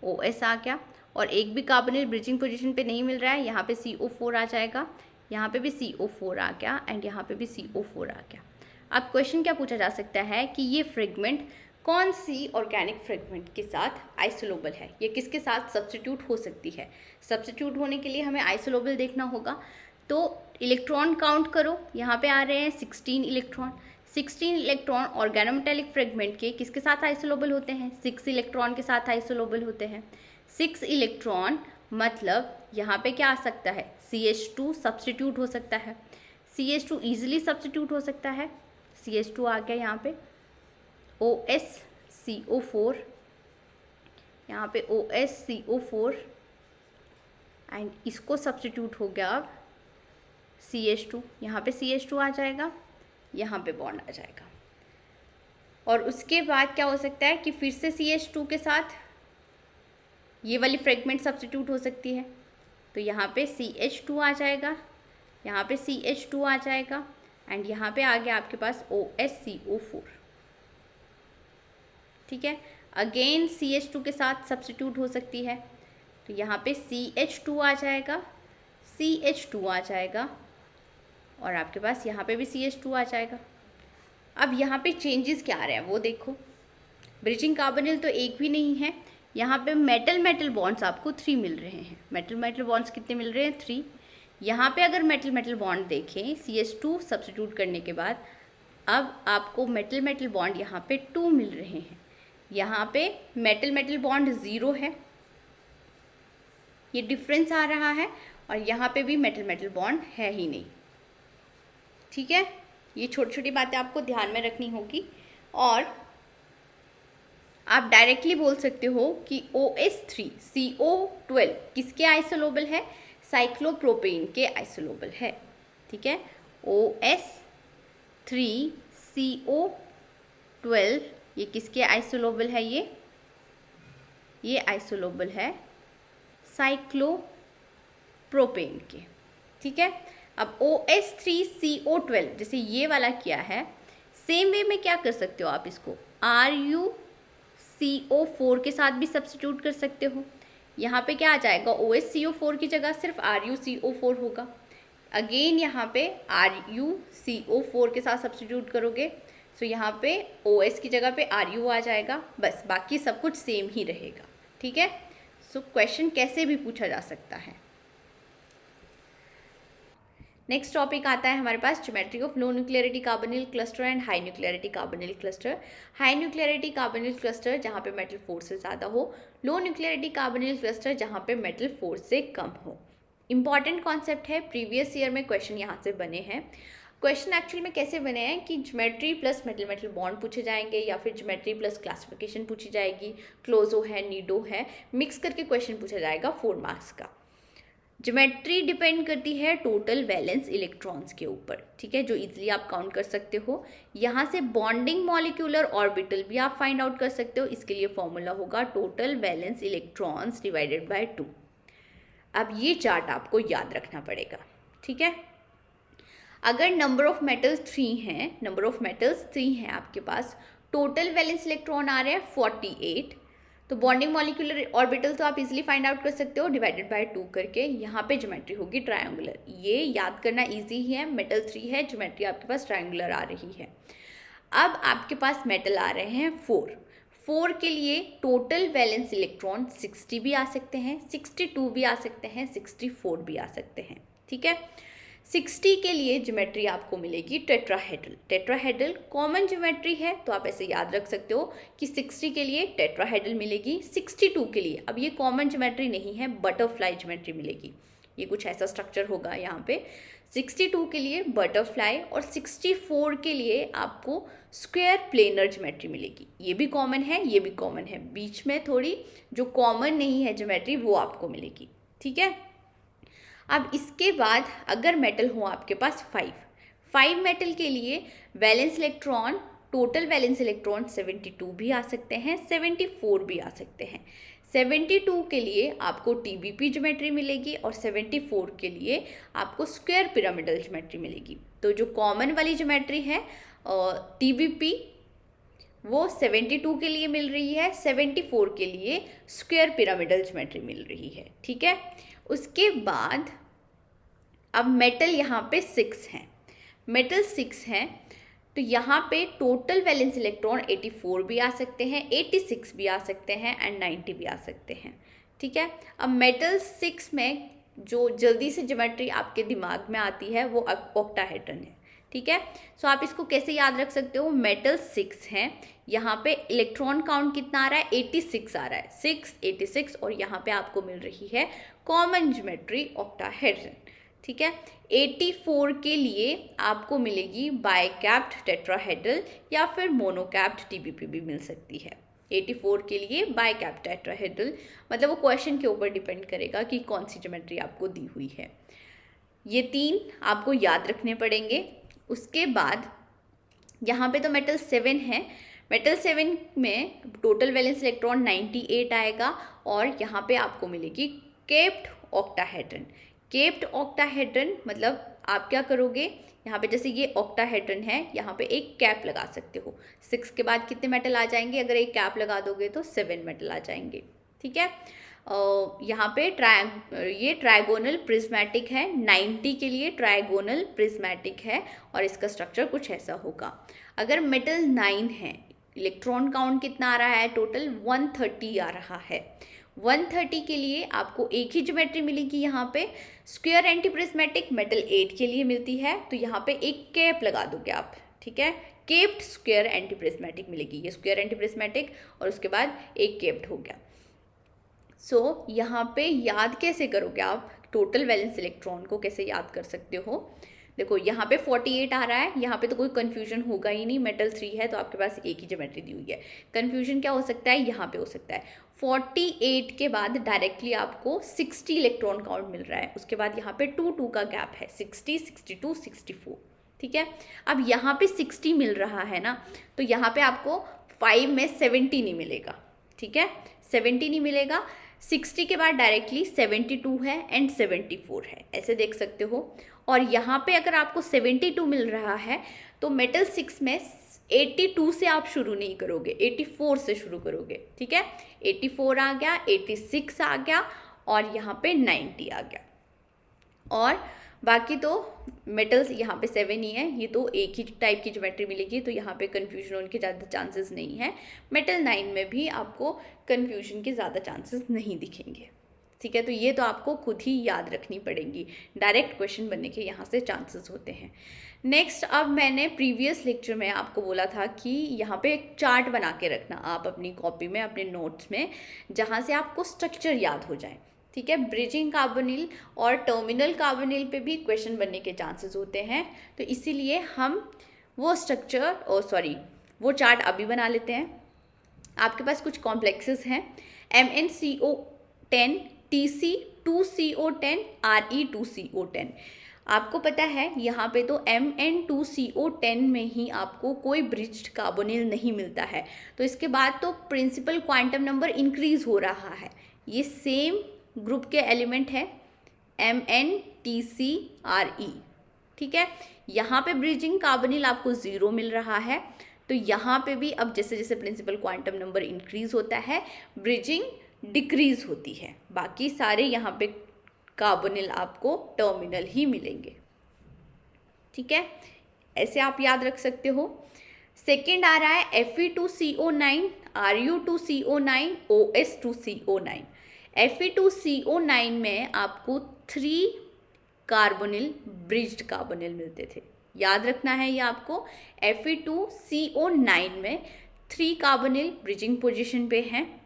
OS आ गया। और एक भी कार्बोनिल ब्रिजिंग पोजीशन पे नहीं मिल रहा है, यहाँ पे CO4 आ जाएगा, यहाँ पे भी CO4 आ गया एंड यहाँ पे भी CO4 आ गया। अब क्वेश्चन क्या पूछा जा सकता है कि ये फ्रेगमेंट कौन सी ऑर्गेनिक फ्रेगमेंट के साथ आइसोलोबल है, ये किसके साथ सब्स्टिट्यूट हो सकती है। सब्स्टिट्यूट होने के लिए हमें आइसोलोबल देखना होगा, तो इलेक्ट्रॉन काउंट करो, यहाँ पे आ रहे हैं 16 इलेक्ट्रॉन। 16 इलेक्ट्रॉन ऑर्गेनोमेटेलिक फ्रेगमेंट के किसके साथ आइसोलोबल होते हैं, 6 इलेक्ट्रॉन के साथ आइसोलोबल होते हैं। 6 इलेक्ट्रॉन मतलब यहाँ पे क्या आ सकता है, CH2 सब्स्टिट्यूट हो सकता है, CH2 ईजिली सब्स्टिट्यूट हो सकता है, CH2 आ गया यहाँ पे, OSCO4, यहाँ पे OSCO4 एंड इसको सब्स्टिट्यूट हो गया अब CH2, यहाँ पे CH2 आ जाएगा, यहाँ पे बॉन्ड आ जाएगा। और उसके बाद क्या हो सकता है कि फिर से CH2 के साथ ये वाली फ्रेगमेंट सब्स्टिट्यूट हो सकती है, तो यहाँ पे CH2 आ जाएगा, यहाँ पे CH2 आ जाएगा एंड यहाँ पे आ गया आपके पास OSCO4। ठीक है, अगेन CH2 के साथ सब्स्टिट्यूट हो सकती है, तो यहाँ पे CH2 आ जाएगा, CH2 आ जाएगा और आपके पास यहाँ पे भी CH2 आ जाएगा। अब यहाँ पे चेंजेस क्या आ रहे हैं वो देखो, ब्रिजिंग कार्बोनिल तो एक भी नहीं है, यहाँ पे मेटल मेटल बॉन्ड्स आपको 3 मिल रहे हैं। मेटल मेटल बॉन्ड्स कितने मिल रहे हैं, 3। यहाँ पे अगर मेटल मेटल बॉन्ड देखें CH2 सब्स्टिट्यूट करने के बाद, अब आपको मेटल मेटल बॉन्ड यहाँ पे 2 मिल रहे हैं। यहाँ पे मेटल मेटल बॉन्ड 0 है, ये डिफरेंस आ रहा है, और यहाँ पे भी मेटल मेटल बॉन्ड है ही नहीं। ठीक है, ये छोटी छोटी बातें आपको ध्यान में रखनी होगी। और आप डायरेक्टली बोल सकते हो कि OS3CO12 किसके आइसोलोबल है, साइक्लोप्रोपेन के आइसोलोबल है। ठीक है, OS3CO12 ये किसके आइसोलोबल है, ये आइसोलोबल है साइक्लोप्रोपेन के। ठीक है, अब OS3CO12 जैसे ये वाला किया है, सेम वे में क्या कर सकते हो आप, इसको RuCO4 के साथ भी सब्स्टिट्यूट कर सकते हो। यहाँ पे क्या आ जाएगा, OSCO4 की जगह सिर्फ RuCO4 होगा। अगेन यहाँ पे RuCO4 के साथ सब्स्टिट्यूट करोगे, सो यहाँ पे OS की जगह पे Ru आ जाएगा, बस बाकी सब कुछ सेम ही रहेगा। ठीक है, सो क्वेश्चन कैसे भी पूछा जा सकता है। नेक्स्ट टॉपिक आता है हमारे पास geometry of low nuclearity carbonyl cluster and high nuclearity carbonyl cluster. High nuclearity carbonyl cluster जहाँ पे मेटल 4 से ज़्यादा हो, लो न्यूक्लियरिटी कार्बोनिल क्लस्टर जहाँ पे मेटल 4 से कम हो। इंपॉर्टेंट कॉन्सेप्ट है, प्रीवियस ईयर में क्वेश्चन यहाँ से बने हैं। क्वेश्चन एक्चुअली में कैसे बने हैं कि geometry plus metal metal bond पूछे जाएंगे, या फिर ज्योमेट्री प्लस क्लासिफिकेशन पूछी जाएगी, क्लोजो है, नीडो है, मिक्स करके क्वेश्चन पूछा जाएगा 4 मार्क्स का। ज्योमेट्री डिपेंड करती है टोटल वैलेंस इलेक्ट्रॉन्स के ऊपर, ठीक है, जो इजीली आप काउंट कर सकते हो। यहाँ से बॉन्डिंग मॉलिक्यूलर ऑर्बिटल भी आप फाइंड आउट कर सकते हो, इसके लिए फॉर्मूला होगा total valence electrons divided by 2। अब ये चार्ट आपको याद रखना पड़ेगा। ठीक है, अगर नंबर ऑफ मेटल्स 3 हैं आपके पास, टोटल वैलेंस इलेक्ट्रॉन आ रहे हैं 48, तो बॉन्डिंग मॉलिक्यूलर ऑर्बिटल तो आप इजीली फाइंड आउट कर सकते हो डिवाइडेड बाय 2 करके। यहाँ पे ज्योमेट्री होगी ट्रायंगुलर, ये याद करना इजी ही है, मेटल 3 है, ज्योमेट्री आपके पास ट्रायंगुलर आ रही है। अब आपके पास मेटल आ रहे हैं 4 के लिए टोटल वैलेंस इलेक्ट्रॉन 60 भी आ सकते हैं, 62 भी आ सकते हैं, 64 भी आ सकते हैं। ठीक है, 60 के लिए ज्योमेट्री आपको मिलेगी टेट्राहेड्रल। टेट्राहेड्रल कॉमन ज्योमेट्री है, तो आप ऐसे याद रख सकते हो कि 60 के लिए टेट्राहेड्रल मिलेगी। 62 के लिए, अब ये कॉमन ज्योमेट्री नहीं है, बटरफ्लाई ज्योमेट्री मिलेगी। ये कुछ ऐसा स्ट्रक्चर होगा यहाँ पे। 62 के लिए बटरफ्लाई और 64 के लिए आपको स्क्वायर प्लेनर ज्योमेट्री मिलेगी। ये भी कॉमन है, ये भी कॉमन है, बीच में थोड़ी जो कॉमन नहीं है ज्योमेट्री वो आपको मिलेगी। ठीक है, अब इसके बाद अगर मेटल हो आपके पास 5 मेटल के लिए valence electron, total valence electron 72 भी आ सकते हैं, 74 भी आ सकते हैं। 72 के लिए आपको टीबीपी ज्योमेट्री मिलेगी और 74 के लिए आपको स्क्वायर पिरामिडल ज्योमेट्री मिलेगी। तो जो कॉमन वाली ज्योमेट्री है टीबीपी वो 72 के लिए मिल रही है, 74 के लिए स्क्वायर पिरामिडल ज्योमेट्री मिल रही है। ठीक है, उसके बाद अब मेटल यहाँ पे 6 हैं, मेटल 6 हैं, तो यहाँ पे टोटल वैलेंस इलेक्ट्रॉन 84 भी आ सकते हैं, 86 भी आ सकते हैं एंड 90 भी आ सकते हैं। ठीक है, अब मेटल 6 में जो जल्दी से ज्योमेट्री आपके दिमाग में आती है वो ऑक्टाहेड्रन है। ठीक है, सो आप इसको कैसे याद रख सकते हो, मेटल 6 हैं, यहाँ पे इलेक्ट्रॉन काउंट कितना आ रहा है, 86 आ रहा है, 6 86, और यहाँ पे आपको मिल रही है कॉमन ज्योमेट्री ऑक्टाहेड्रन। ठीक है, 84 के लिए आपको मिलेगी बाइकैप्ड टेट्राहेड्रल या फिर मोनोकैप्ड टीबीपी भी मिल सकती है। 84 के लिए बाइकैप्ड टेट्राहेड्रल, मतलब वो क्वेश्चन के ऊपर डिपेंड करेगा कि कौन सी ज्योमेट्री आपको दी हुई है। ये 3 आपको याद रखने पड़ेंगे। उसके बाद यहाँ पे तो मेटल 7 है, मेटल 7 में टोटल वैलेंस इलेक्ट्रॉन 98 आएगा और यहाँ पे आपको मिलेगी केप्ड ऑक्टाहेड्रन। केप्ड ऑक्टाहेड्रन मतलब आप क्या करोगे, यहाँ पे जैसे ये ऑक्टाहेड्रन है, यहाँ पे एक कैप लगा सकते हो। 6 के बाद कितने मेटल आ जाएंगे, अगर एक कैप लगा दोगे तो 7 मेटल आ जाएंगे। ठीक है, यहाँ पे ये ट्रायगोनल प्रिज्मेटिक है, 90 के लिए ट्रायगोनल प्रिज्मेटिक है और इसका स्ट्रक्चर कुछ ऐसा होगा। अगर मेटल 9 है, इलेक्ट्रॉन काउंट कितना आ रहा है, टोटल 130 आ रहा है। 130 के लिए आपको एक ही ज्योमेट्री मिलेगी, यहाँ पे स्क्वायर एंटी प्रिज्मेटिक मेटल 8 के लिए मिलती है, तो यहाँ पे एक कैप लगा दोगे आप। ठीक है, केप्ड स्क्वायर एंटी प्रिज्मेटिक मिलेगी, ये स्क्वायर एंटी प्रिज्मेटिक और उसके बाद एक केप्ड हो गया। सो यहाँ पे याद कैसे करोगे आप, टोटल वैलेंस इलेक्ट्रॉन को कैसे याद कर सकते हो, देखो यहाँ पे 48 आ रहा है, यहाँ पे तो कोई कन्फ्यूजन होगा ही नहीं, मेटल 3 है तो आपके पास एक ही ज्योमेट्री दी हुई है। कन्फ्यूजन क्या हो सकता है, यहाँ पे हो सकता है 48 के बाद डायरेक्टली आपको 60 इलेक्ट्रॉन काउंट मिल रहा है, उसके बाद यहाँ पे 2 का गैप है, 60 62 64। ठीक है, अब यहाँ पे 60 मिल रहा है ना, तो यहाँ पे आपको 5 में 70 नहीं मिलेगा। ठीक है, 70 नहीं मिलेगा, 60 के बाद डायरेक्टली 72 है एंड 74 है, ऐसे देख सकते हो। और यहाँ पे अगर आपको 72 मिल रहा है तो मेटल 6 में 82 से आप शुरू नहीं करोगे, 84 से शुरू करोगे। ठीक है, 84 आ गया, 86 आ गया और यहाँ पे 90 आ गया, और बाकी तो मेटल्स यहाँ पे 7 ही है, ये तो एक ही टाइप की ज्योमेट्री मिलेगी, तो यहाँ पे कन्फ्यूजन होने के ज़्यादा चांसेस नहीं है। मेटल 9 में भी आपको कन्फ्यूजन के ज़्यादा चांसेस नहीं दिखेंगे। ठीक है, तो ये तो आपको खुद ही याद रखनी पड़ेगी, डायरेक्ट क्वेश्चन बनने के यहाँ से चांसेस होते हैं। नेक्स्ट, अब मैंने प्रीवियस लेक्चर में आपको बोला था कि यहाँ पे एक चार्ट बना के रखना आप अपनी कॉपी में, अपने नोट्स में, जहाँ से आपको स्ट्रक्चर याद हो जाए। ठीक है, ब्रिजिंग कार्बोनिल और टर्मिनल कार्बोनिल पे भी क्वेश्चन बनने के चांसेस होते हैं, तो इसीलिए हम वो वो चार्ट अभी बना लेते हैं। आपके पास कुछ कॉम्प्लेक्सेस हैं, MnCO10, Tc2CO10, Re2CO10। आपको पता है यहाँ पे तो Mn2CO10 में ही आपको कोई ब्रिज्ड कार्बोनिल नहीं मिलता है, तो इसके बाद तो प्रिंसिपल क्वांटम नंबर इंक्रीज हो रहा है। ये सेम ग्रुप के एलिमेंट है MnTcRe। ठीक है, यहाँ पे ब्रिजिंग कार्बोनिल आपको 0 मिल रहा है, तो यहाँ पे भी अब जैसे जैसे प्रिंसिपल क्वांटम नंबर इंक्रीज होता है ब्रिजिंग डिक्रीज होती है। बाकी सारे यहाँ पे कार्बोनिल आपको टर्मिनल ही मिलेंगे। ठीक है, ऐसे आप याद रख सकते हो। सेकेंड आ रहा है Fe2CO9, Ru2CO9, OS2CO9। Fe2CO9 में आपको 3 कार्बोनिल ब्रिज्ड कार्बोनिल मिलते थे, याद रखना है ये आपको। Fe2CO9 में 3 कार्बोनिल ब्रिजिंग पोजीशन पे हैं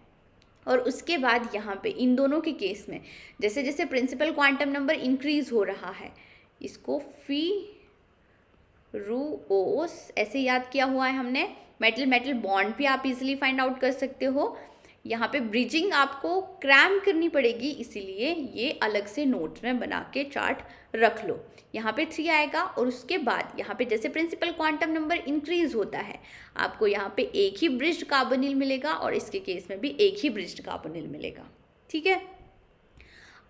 और उसके बाद यहाँ पे इन दोनों के केस में जैसे जैसे प्रिंसिपल क्वांटम नंबर इंक्रीज हो रहा है, इसको फी रू ओस ऐसे याद किया हुआ है हमने। मेटल मेटल बॉन्ड भी आप इजीली फाइंड आउट कर सकते हो। यहाँ पे ब्रिजिंग आपको क्रैम करनी पड़ेगी, इसीलिए ये अलग से नोट्स में बना के चार्ट रख लो। यहाँ पे 3 आएगा और उसके बाद यहाँ पे जैसे प्रिंसिपल क्वांटम नंबर इंक्रीज होता है आपको यहाँ पे एक ही ब्रिज्ड कार्बोनिल मिलेगा और इसके केस में भी एक ही ब्रिज्ड कार्बोनिल मिलेगा। ठीक है,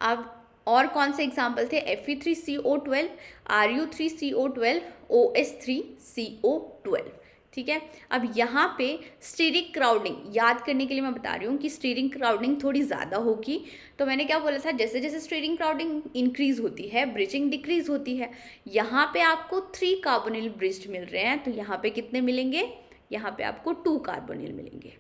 अब और कौन से एग्जाम्पल थे? Fe3CO12, Ru3CO12, OS3CO12। ठीक है, अब यहाँ पे स्टीरिक क्राउडिंग याद करने के लिए मैं बता रही हूँ कि स्टीरिक क्राउडिंग थोड़ी ज़्यादा होगी। तो मैंने क्या बोला था, जैसे जैसे स्टीरिक क्राउडिंग इंक्रीज होती है ब्रिजिंग डिक्रीज होती है। यहाँ पे आपको 3 कार्बोनिल ब्रिज्ड मिल रहे हैं, तो यहाँ पे कितने मिलेंगे? यहाँ पे आपको 2 कार्बोनिल मिलेंगे।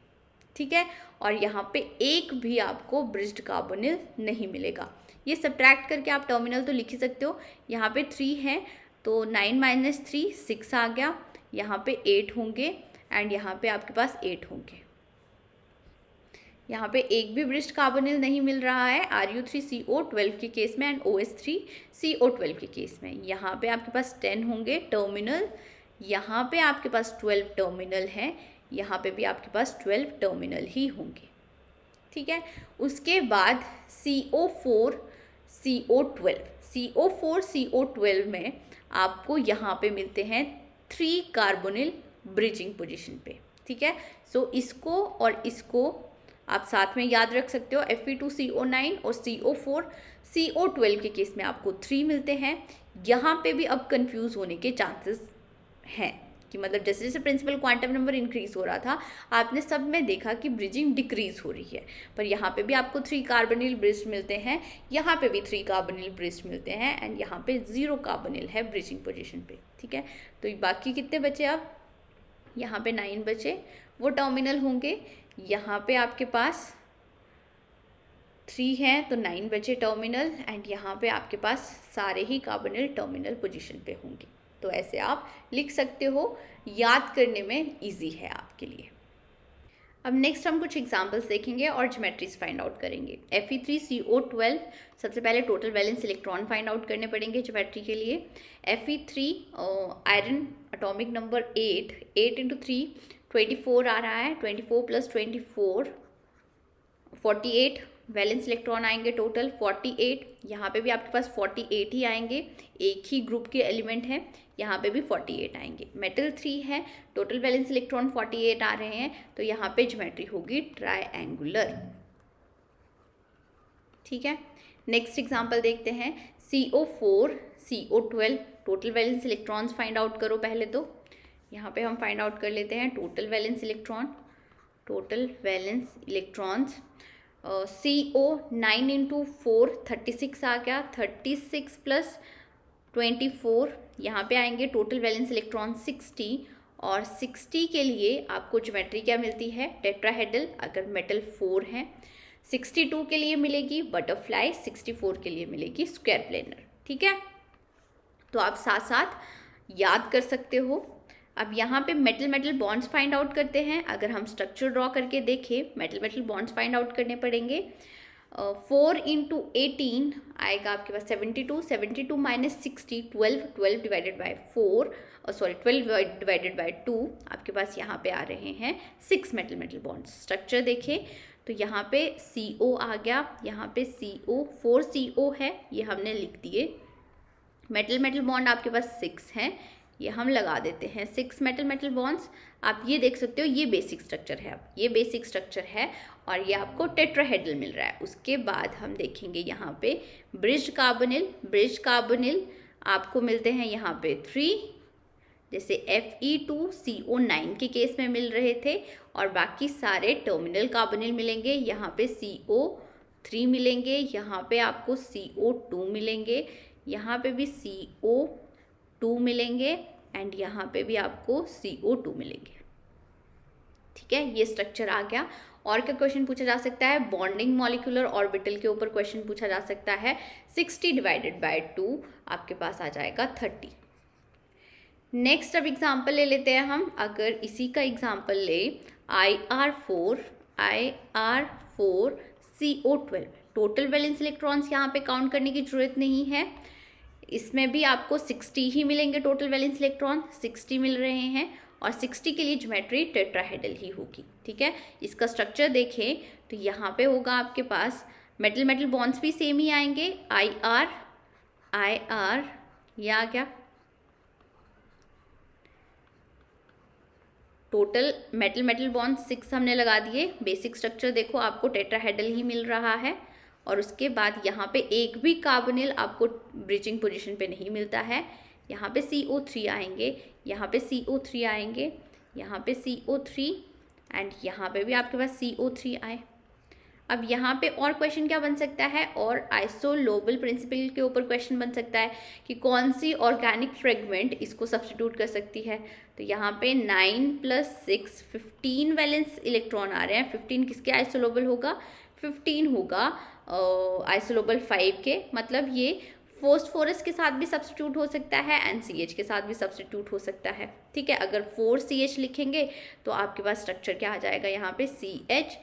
ठीक है, और यहाँ पे एक भी आपको ब्रिज्ड कार्बोनिल नहीं मिलेगा। ये सब्ट्रैक्ट करके आप टर्मिनल तो लिख ही सकते हो। यहाँ पे 3 है तो 9 - 3 6 आ गया, यहाँ पे 8 होंगे एंड यहाँ पे आपके पास 8 होंगे। यहाँ पे एक भी ब्रिज्ड कार्बोनिल नहीं मिल रहा है Ru3CO12 के केस में एंड OS3CO12 के केस में। यहाँ पे आपके पास 10 होंगे टर्मिनल, यहाँ पे आपके पास 12 टर्मिनल है, यहाँ पे भी आपके पास 12 टर्मिनल ही होंगे। ठीक है, उसके बाद CO4CO12 में आपको यहाँ पे मिलते हैं 3 कार्बोनिल ब्रिजिंग पोजीशन पे। ठीक है, सो इसको और इसको आप साथ में याद रख सकते हो। Fe2CO9 और CO4CO12 के केस में आपको 3 मिलते हैं। यहाँ पे भी अब कंफ्यूज होने के चांसेस हैं कि मतलब जैसे जैसे प्रिंसिपल क्वांटम नंबर इंक्रीज हो रहा था आपने सब में देखा कि ब्रिजिंग डिक्रीज हो रही है, पर यहाँ पे भी आपको 3 कार्बोनिल ब्रिज मिलते हैं, यहाँ पे भी 3 कार्बोनिल ब्रिज मिलते हैं एंड यहाँ पे 0 कार्बोनिल है ब्रिजिंग पोजीशन पे। ठीक है, तो बाकी कितने बचे? अब यहाँ पे 9 बचे, वो टर्मिनल होंगे। यहाँ पे आपके पास 3 हैं तो 9 बचे टर्मिनल एंड यहाँ पे आपके पास सारे ही कार्बोनिल टर्मिनल पोजीशन पे होंगे। तो ऐसे आप लिख सकते हो, याद करने में इजी है आपके लिए। अब नेक्स्ट हम कुछ एग्जांपल्स देखेंगे और ज्योमेट्रीज फाइंड आउट करेंगे। Fe3CO12 सबसे पहले total valence electron find out करने पड़ेंगे ज्योमेट्री के लिए। Fe3 आयरन एटॉमिक नंबर 8 × 3 24 आ रहा है, 24 + 24 48 वैलेंस इलेक्ट्रॉन आएंगे टोटल 48। यहाँ पे भी आपके पास 48 ही आएंगे, एक ही ग्रुप के एलिमेंट हैं, यहाँ पे भी 48 आएंगे। मेटल 3 है, टोटल वैलेंस इलेक्ट्रॉन 48 आ रहे हैं, तो यहाँ पे ज्योमेट्री होगी ट्रायंगुलर। ठीक है, नेक्स्ट एग्जांपल देखते हैं। CO4CO12 total valence electrons find out करो पहले। तो यहाँ पे हम फाइंड आउट कर लेते हैं टोटल वैलेंस इलेक्ट्रॉन्स। CO9 × 4 36 आ गया, 36 + 24 यहाँ पे आएंगे टोटल वैलेंस इलेक्ट्रॉन 60 और 60 के लिए आपको ज्योमेट्री क्या मिलती है? टेट्राहेड्रल अगर मेटल 4 है। 62 के लिए मिलेगी बटरफ्लाई, 64 के लिए मिलेगी स्क्वायर प्लेनर। ठीक है, तो आप साथ साथ याद कर सकते हो। अब यहाँ पे मेटल बॉन्ड्स फाइंड आउट करते हैं। अगर हम स्ट्रक्चर ड्रॉ करके देखें, मेटल बॉन्ड्स फाइंड आउट करने पड़ेंगे। 4 × 18 आएगा आपके पास 72, 72 - 60 12, 12 डिवाइडेड बाय 4 12 डिवाइडेड बाय 2 आपके पास यहाँ पे आ रहे हैं 6 मेटल बॉन्ड्स। स्ट्रक्चर देखें तो यहाँ पे CO आ गया, यहाँ पे CO 4 CO है, ये हमने लिख दिए। मेटल बॉन्ड आपके पास 6 हैं, ये हम लगा देते हैं 6 मेटल बॉन्ड्स। आप ये देख सकते हो, ये बेसिक स्ट्रक्चर है। अब ये बेसिक स्ट्रक्चर है और ये आपको टेट्राहेड्रल मिल रहा है। उसके बाद हम देखेंगे यहाँ पे ब्रिज्ड कार्बोनिल आपको मिलते हैं यहाँ पे 3, जैसे Fe2CO9 के केस में मिल रहे थे, और बाकी सारे टर्मिनल कार्बोनिल मिलेंगे। यहाँ पे CO3 मिलेंगे, यहाँ पे आपको CO2 मिलेंगे, यहाँ पे भी CO2 मिलेंगे एंड यहाँ पे भी आपको CO2 मिलेंगे। ठीक है, ये स्ट्रक्चर आ गया। और क्या क्वेश्चन पूछा जा सकता है? बॉन्डिंग मॉलिक्यूलर ऑर्बिटल के ऊपर क्वेश्चन पूछा जा सकता है। 60 डिवाइडेड बाय 2 आपके पास आ जाएगा 30। नेक्स्ट अब एग्जाम्पल ले लेते हैं हम। अगर इसी का एग्जाम्पल ले IR4 IR4CO12। Total valence electrons यहाँ पे काउंट करने की जरूरत नहीं है, इसमें भी आपको 60 ही मिलेंगे। टोटल वैलेंस इलेक्ट्रॉन 60 मिल रहे हैं और 60 के लिए ज्योमेट्री टेट्राहेड्रल ही होगी। ठीक है, इसका स्ट्रक्चर देखें तो यहाँ पे होगा आपके पास मेटल मेटल बॉन्ड्स भी सेम ही आएंगे, IR ये आ गया। टोटल मेटल मेटल बॉन्ड 6 हमने लगा दिए। बेसिक स्ट्रक्चर देखो आपको टेट्राहेड्रल ही मिल रहा है। और उसके बाद यहाँ पे एक भी कार्बोनिल आपको ब्रिजिंग पोजीशन पे नहीं मिलता है। यहाँ पे CO3 आएंगे, यहाँ पे CO3 आएंगे, यहाँ पे CO3 एंड यहाँ पे भी आपके पास CO3 आए। अब यहाँ पे और क्वेश्चन क्या बन सकता है, और आइसोलोबल प्रिंसिपल के ऊपर क्वेश्चन बन सकता है कि कौन सी ऑर्गेनिक फ्रेगमेंट इसको सब्स्टिट्यूट कर सकती है। तो यहाँ पे 9 + 6 15 वैलेंस इलेक्ट्रॉन आ रहे हैं। 15 किसके आइसोलोबल होगा, 15 होगा आइसोलोबल 5 के। मतलब ये फोस्फोरस के साथ भी सब्स्टिट्यूट हो सकता है, NCH के साथ भी सब्स्टिट्यूट हो सकता है। ठीक है, अगर 4CH लिखेंगे तो आपके पास स्ट्रक्चर क्या आ जाएगा, यहाँ पे CH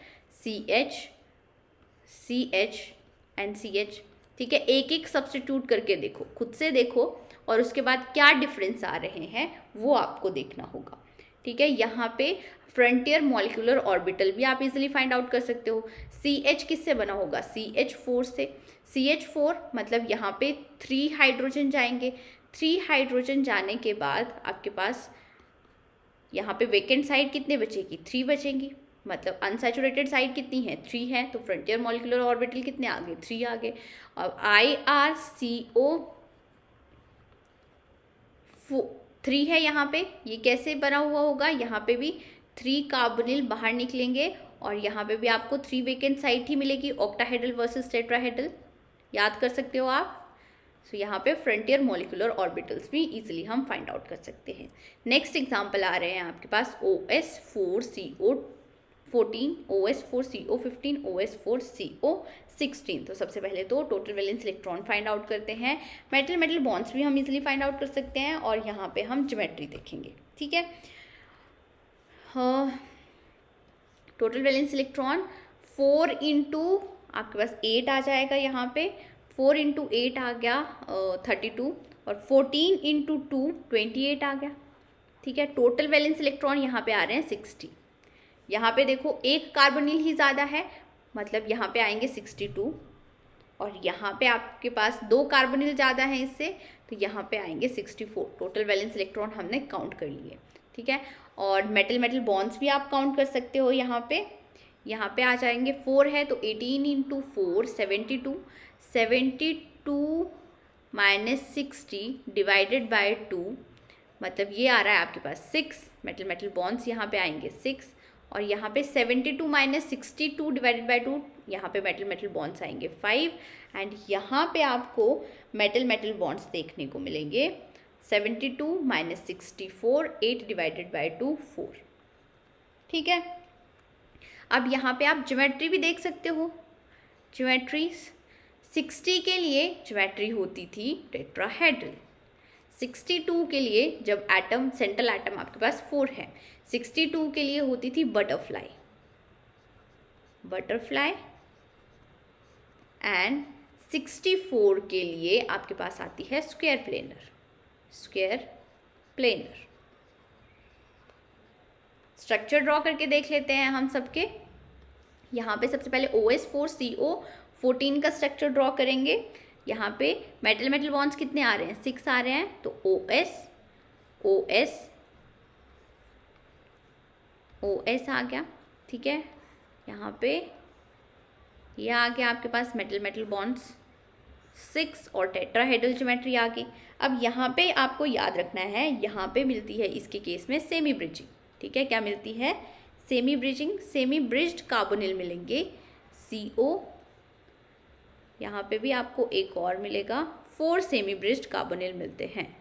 NCH। ठीक है, एक एक सब्स्टिट्यूट करके देखो, खुद से देखो और उसके बाद क्या डिफरेंस आ रहे हैं वो आपको देखना होगा। ठीक है, यहाँ पे फ्रंटियर मॉलिक्यूलर ऑर्बिटल भी आप इजीली फाइंड आउट कर सकते हो। CH किससे बना होगा, CH4 से। CH4 मतलब यहाँ पे 3 हाइड्रोजन जाएंगे। 3 हाइड्रोजन जाने के बाद आपके पास यहाँ पे वेकेंट साइड कितने बचेगी, 3 बचेंगी। मतलब अनसैचुरेटेड साइड कितनी है, 3 है। तो फ्रंटियर मॉलिक्यूलर ऑर्बिटल कितने आ गए, 3 आ गए। और IRCO3 है यहाँ पे, ये कैसे बना हुआ होगा, यहाँ पे भी 3 कार्बोनिल बाहर निकलेंगे और यहाँ पे भी आपको 3 वेकेंट साइड ही मिलेगी, ऑक्टाहेड्रल वर्सेस टेट्राहेड्रल, याद कर सकते हो आप। सो यहाँ पे फ्रंटियर मॉलिक्यूलर ऑर्बिटल्स भी इजीली हम फाइंड आउट कर सकते हैं। नेक्स्ट एग्जांपल आ रहे हैं आपके पास OS4CO14, OS4CO15, OS4CO16। तो सबसे पहले तो total valence electron find out करते हैं। मेटल मेटल बॉन्ड्स भी हम इजीली फाइंड आउट कर सकते हैं और यहाँ पे हम ज्योमेट्री देखेंगे। ठीक है, टोटल वैलेंस इलेक्ट्रॉन 4 × आपके पास 8 आ जाएगा। यहाँ पे 4 × 8 आ गया 32 और 14 × 2 28 आ गया। ठीक है, टोटल वैलेंस इलेक्ट्रॉन यहाँ पे आ रहे हैं 60। यहाँ पे देखो एक कार्बोनिल ही ज़्यादा है, मतलब यहाँ पे आएंगे 62 और यहाँ पे आपके पास 2 कार्बोनिल ज़्यादा हैं इससे, तो यहाँ पे आएंगे 64। टोटल वैलेंस इलेक्ट्रॉन हमने काउंट कर लिए। ठीक है, और मेटल मेटल बॉन्ड्स भी आप काउंट कर सकते हो। यहाँ पे आ जाएंगे 4 है तो 18 × 4 72, 72 - 60 डिवाइडेड बाय 2, मतलब ये आ रहा है आपके पास 6। मेटल मेटल बॉन्ड्स यहाँ पे आएंगे 6 और यहाँ पे 72 - 62 डिवाइडेड बाय 2, यहाँ पे मेटल मेटल बॉन्ड्स आएंगे 5 एंड यहाँ पे आपको मेटल मेटल बॉन्ड्स देखने को मिलेंगे 72 - 64, 8 डिवाइडेड बाय 2 4। ठीक है, अब यहाँ पे आप ज्योमेट्री भी देख सकते हो। ज्योमेट्री 60 के लिए ज्योमेट्री होती थी टेट्राहेड्रल। 62 के लिए जब एटम सेंट्रल एटम आपके पास 4 है, 62 के लिए होती थी बटरफ्लाई एंड 64 के लिए आपके पास आती है स्क्वायर प्लेनर। स्ट्रक्चर ड्रॉ करके देख लेते हैं हम सबके। यहाँ पे सबसे पहले OS4CO14 का स्ट्रक्चर ड्रॉ करेंगे। यहाँ पे मेटल मेटल बॉन्ड्स कितने आ रहे हैं, 6 आ रहे हैं, तो OS आ गया। ठीक है, यहाँ पे ये आ गया आपके पास मेटल मेटल बॉन्ड्स 6 और टेट्राहेड्रल ज्योमेट्री आ गई। अब यहाँ पे आपको याद रखना है, यहाँ पे मिलती है इसके केस में सेमी ब्रिजिंग। ठीक है, क्या मिलती है, सेमी ब्रिज्ड कार्बोनिल मिलेंगे CO। यहाँ पे भी आपको एक और मिलेगा, 4 सेमी ब्रिज्ड कार्बोनिल मिलते हैं।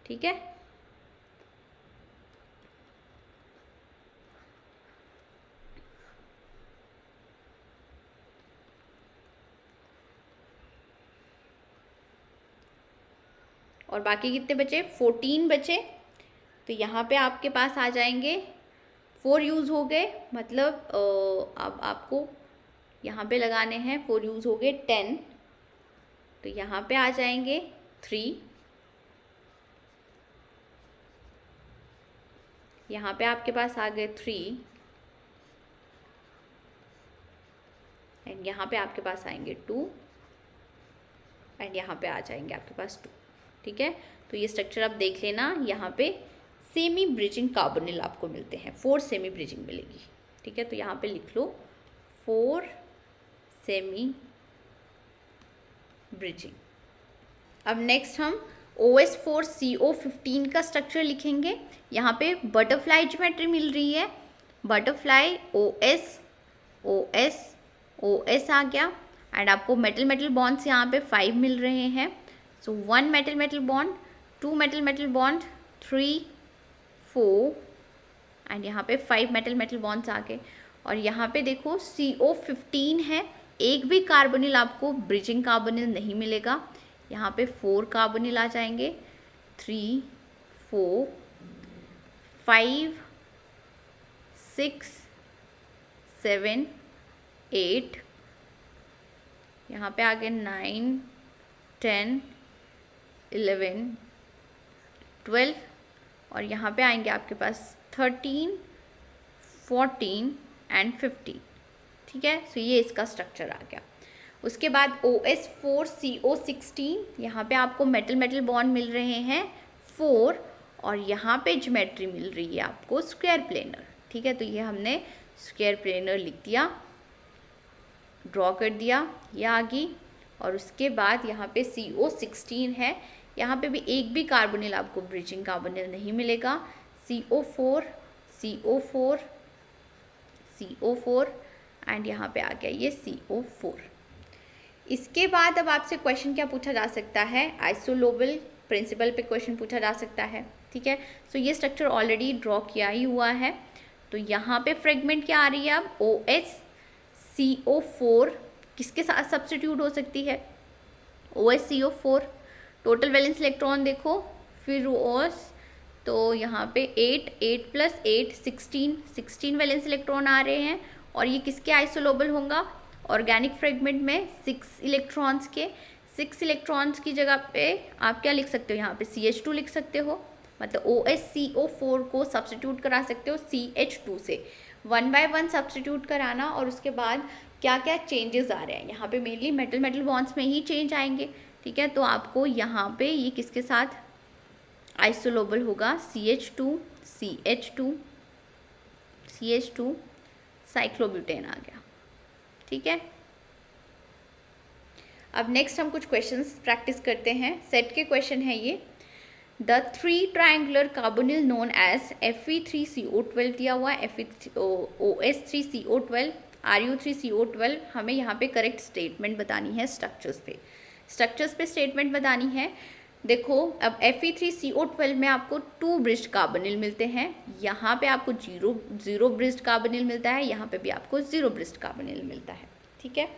ठीक है, और बाकी कितने बचे, 14 बचे। तो यहाँ पे आपके पास आ जाएंगे 4 यूज़ हो गए, मतलब अब आपको यहाँ पे लगाने हैं 4 यूज़ हो गए 10, तो यहाँ पे आ जाएंगे 3, यहाँ पे आपके पास आ गए 3, एंड यहाँ पे आपके पास आएंगे 2, एंड यहाँ पे आ जाएंगे आपके पास 2। ठीक है, तो ये स्ट्रक्चर आप देख लेना। यहाँ पे सेमी ब्रिजिंग कार्बोनिल आपको मिलते हैं, 4 सेमी ब्रिजिंग मिलेगी। ठीक है, तो यहाँ पे लिख लो 4 सेमी ब्रिजिंग। अब नेक्स्ट हम OS4CO15 का स्ट्रक्चर लिखेंगे। यहाँ पे बटरफ्लाई ज्योमेट्री मिल रही है, बटरफ्लाई OS आ गया, एंड आपको मेटल मेटल बॉन्ड्स यहाँ पे 5 मिल रहे हैं। सो 1 metal metal bond, 2 metal metal bond, 3, 4, and यहाँ पे 5 मेटल मेटल बॉन्ड्स आ गए। और यहाँ पे देखो CO15 है, एक भी कार्बोनिल आपको ब्रिजिंग कार्बोनिल नहीं मिलेगा। यहाँ पे 4 कार्बोनिल आ जाएंगे, 3, 4, 5, 6, 7, 8, यहाँ पे आ गए 9, 10, 11, 12, और यहाँ पे आएंगे आपके पास 13, 14 एंड 15। ठीक है, सो ये इसका स्ट्रक्चर आ गया। उसके बाद OS4CO16, यहाँ पे आपको मेटल मेटल बॉन्ड मिल रहे हैं 4, और यहाँ पे ज्योमेट्री मिल रही है आपको स्क्वायर प्लेनर। ठीक है, तो ये हमने स्क्वायर प्लेनर लिख दिया, ड्रॉ कर दिया, ये आ गई। और उसके बाद यहाँ पे CO16 है, यहाँ पे भी एक भी कार्बोनिल आपको ब्रिजिंग कार्बोनिल नहीं मिलेगा। CO4, CO4, CO4, एंड यहाँ पे आ गया ये CO4। इसके बाद अब आपसे क्वेश्चन क्या पूछा जा सकता है, आइसोलोबल प्रिंसिपल पे क्वेश्चन पूछा जा सकता है। ठीक है, सो ये स्ट्रक्चर ऑलरेडी ड्रॉ किया ही हुआ है। तो यहाँ पे फ्रेगमेंट क्या आ रही है अब, OSCO4 किसके साथ सब्स्टिट्यूट हो सकती है, OSCO4। टोटल वैलेंस इलेक्ट्रॉन देखो, फिर OS, तो यहाँ पे 8, 8 + 8 16 वैलेंस इलेक्ट्रॉन आ रहे हैं। और ये किसके आइसोलोबल होगा, ऑर्गेनिक फ्रेगमेंट में 6 इलेक्ट्रॉन्स के। 6 इलेक्ट्रॉन्स की जगह पे आप क्या लिख सकते हो, यहाँ पे CH2 लिख सकते हो, मतलब OSCO4 को सब्स्टिट्यूट करा सकते हो CH2 से। 1 बाय 1 सब्स्टिट्यूट कराना, और उसके बाद क्या क्या चेंजेस आ रहे हैं, यहाँ पे मेनली मेटल मेटल बॉन्ड्स में ही चेंज आएंगे। ठीक है, तो आपको यहाँ पे ये किसके साथ आइसोलोबल होगा, CH2, CH2, CH2, साइक्लोब्यूटेन आ गया। ठीक है, अब नेक्स्ट हम कुछ क्वेश्चंस प्रैक्टिस करते हैं। सेट के क्वेश्चन है ये। The 3 triangular carbonyl known as Fe3CO12 दिया हुआ है, OS3CO12, Ru3CO12। हमें यहाँ पे करेक्ट स्टेटमेंट बतानी है स्ट्रक्चर्स पे स्टेटमेंट बतानी है। देखो, अब Fe3CO12 में आपको 2 ब्रिज्ड कार्बोनिल मिलते हैं, यहाँ पे आपको 0 ब्रिज्ड कार्बोनिल मिलता है, यहाँ पे भी आपको 0 ब्रिज्ड कार्बोनिल मिलता है। ठीक है,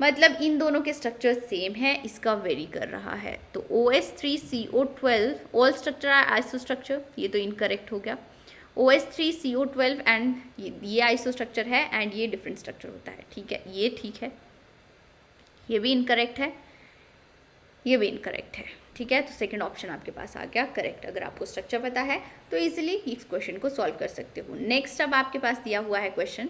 मतलब इन दोनों के स्ट्रक्चर सेम है, इसका वेरी कर रहा है। तो OS3CO12 ऑल स्ट्रक्चर है आइसो स्ट्रक्चर, ये तो इनकरेक्ट हो गया। OS3CO12 एंड ये आइसो स्ट्रक्चर है, एंड ये डिफरेंट स्ट्रक्चर होता है। ठीक है, ये ठीक है, ये भी इनकरेक्ट है, ये भी इनकरेक्ट है। ठीक है, तो सेकंड ऑप्शन आपके पास आ गया करेक्ट। अगर आपको स्ट्रक्चर पता है तो इजीली इस क्वेश्चन को सॉल्व कर सकते हो। नेक्स्ट अब आपके पास दिया हुआ है question,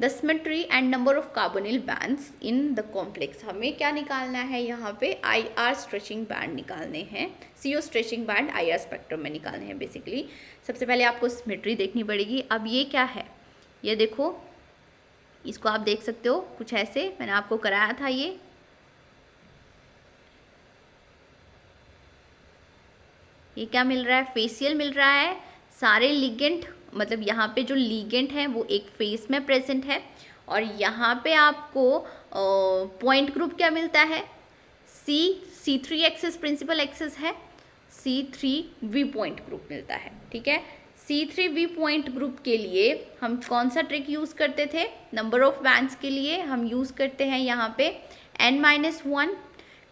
the symmetry and number of carbonyl bands in the complex. हमें क्या निकालना है, यहाँ पे IR स्ट्रेचिंग बैंड निकालने हैं, CO stretching band IR spectrum में निकालने हैं। बेसिकली सबसे पहले आपको सिमेट्री देखनी पड़ेगी। अब ये क्या है, ये देखो, इसको आप देख सकते हो कुछ ऐसे, मैंने आपको कराया था। ये क्या मिल रहा है, फेसियल मिल रहा है। सारे लिगेंड, मतलब यहाँ पे जो लिगेंड है वो एक फेस में प्रेजेंट है, और यहाँ पे आपको पॉइंट ग्रुप क्या मिलता है, C3 एक्सिस प्रिंसिपल एक्सिस है, C3V पॉइंट ग्रुप मिलता है। ठीक है, C3V पॉइंट ग्रुप के लिए हम कौन सा ट्रिक यूज़ करते थे, नंबर ऑफ बैंड्स के लिए हम यूज़ करते हैं यहाँ पे N-1।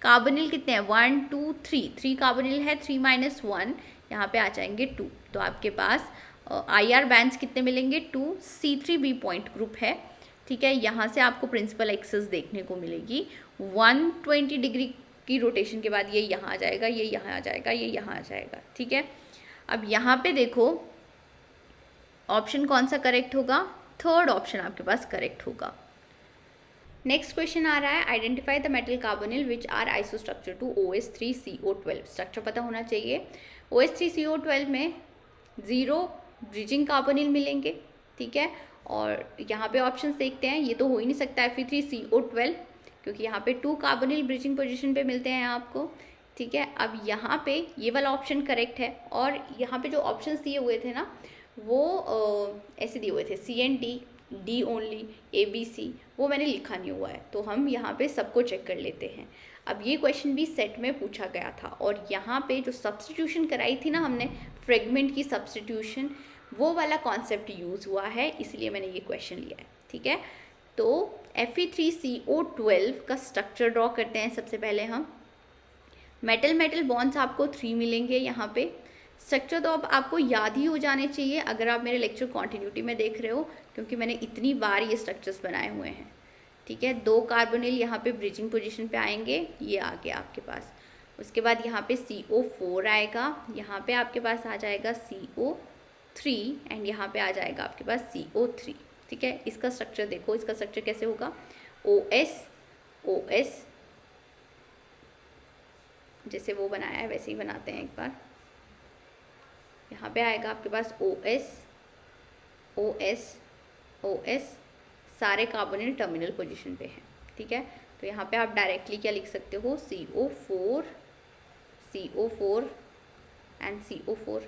कार्बोनिल कितने हैं, 1, 2, 3 कार्बोनिल है, 3 - 1 यहाँ पे आ जाएंगे 2। तो आपके पास IR बैंड्स कितने मिलेंगे, 2 C3b पॉइंट ग्रुप है, ठीक है। यहाँ से आपको प्रिंसिपल एक्सिस देखने को मिलेगी, 120 डिग्री की रोटेशन के बाद ये यहाँ आ जाएगा, ये यहाँ आ जाएगा, ये यहाँ आ जाएगा, ठीक है। अब यहाँ पे देखो ऑप्शन कौन सा करेक्ट होगा, थर्ड ऑप्शन आपके पास करेक्ट होगा। नेक्स्ट क्वेश्चन आ रहा है, identify the metal carbonyl which are isostructure to OH3CO12। Structure पता होना चाहिए। OH3CO12 में 0 ब्रिजिंग कार्बोनिल मिलेंगे, ठीक है। और यहाँ पे ऑप्शंस देखते हैं, ये तो हो ही नहीं सकता Fe3CO12 क्योंकि यहाँ पे 2 कार्बोनिल ब्रिजिंग पोजीशन पे मिलते हैं आपको, ठीक है। अब यहाँ पे ये वाला ऑप्शन करेक्ट है, और यहाँ पे जो ऑप्शंस दिए हुए थे ना वो ऐसे दिए हुए थे CND, D ओनली, ABC, वो मैंने लिखा नहीं हुआ है, तो हम यहाँ पे सबको चेक कर लेते हैं। अब ये क्वेश्चन भी सेट में पूछा गया था, और यहाँ पे जो सब्स्टिट्यूशन कराई थी ना हमने, फ्रेगमेंट की सब्स्टिट्यूशन, वो वाला कॉन्सेप्ट यूज़ हुआ है, इसलिए मैंने ये क्वेश्चन लिया है, ठीक है। तो Fe3CO12 का स्ट्रक्चर ड्रॉ करते हैं सबसे पहले हम। मेटल मेटल बॉन्ड्स आपको 3 मिलेंगे यहाँ पे। स्ट्रक्चर तो अब आपको याद ही हो जाने चाहिए अगर आप मेरे लेक्चर कॉन्टिन्यूटी में देख रहे हो, क्योंकि मैंने इतनी बार ये स्ट्रक्चर्स बनाए हुए हैं, ठीक है। 2 कार्बोनिल यहाँ पे ब्रिजिंग पोजीशन पे आएंगे, ये आ गया आपके पास। उसके बाद यहाँ पे CO4 आएगा, यहाँ पे आपके पास आ जाएगा CO3, एंड यहाँ पे आ जाएगा आपके पास CO3, ठीक है। इसका स्ट्रक्चर देखो, इसका स्ट्रक्चर कैसे होगा, OS जैसे वो बनाया है वैसे ही बनाते हैं एक बार। यहाँ पे आएगा आपके पास OS, सारे कार्बोनिल टर्मिनल पोजीशन पे हैं, ठीक है। तो यहाँ पे आप डायरेक्टली क्या लिख सकते हो, CO4 एंड CO4।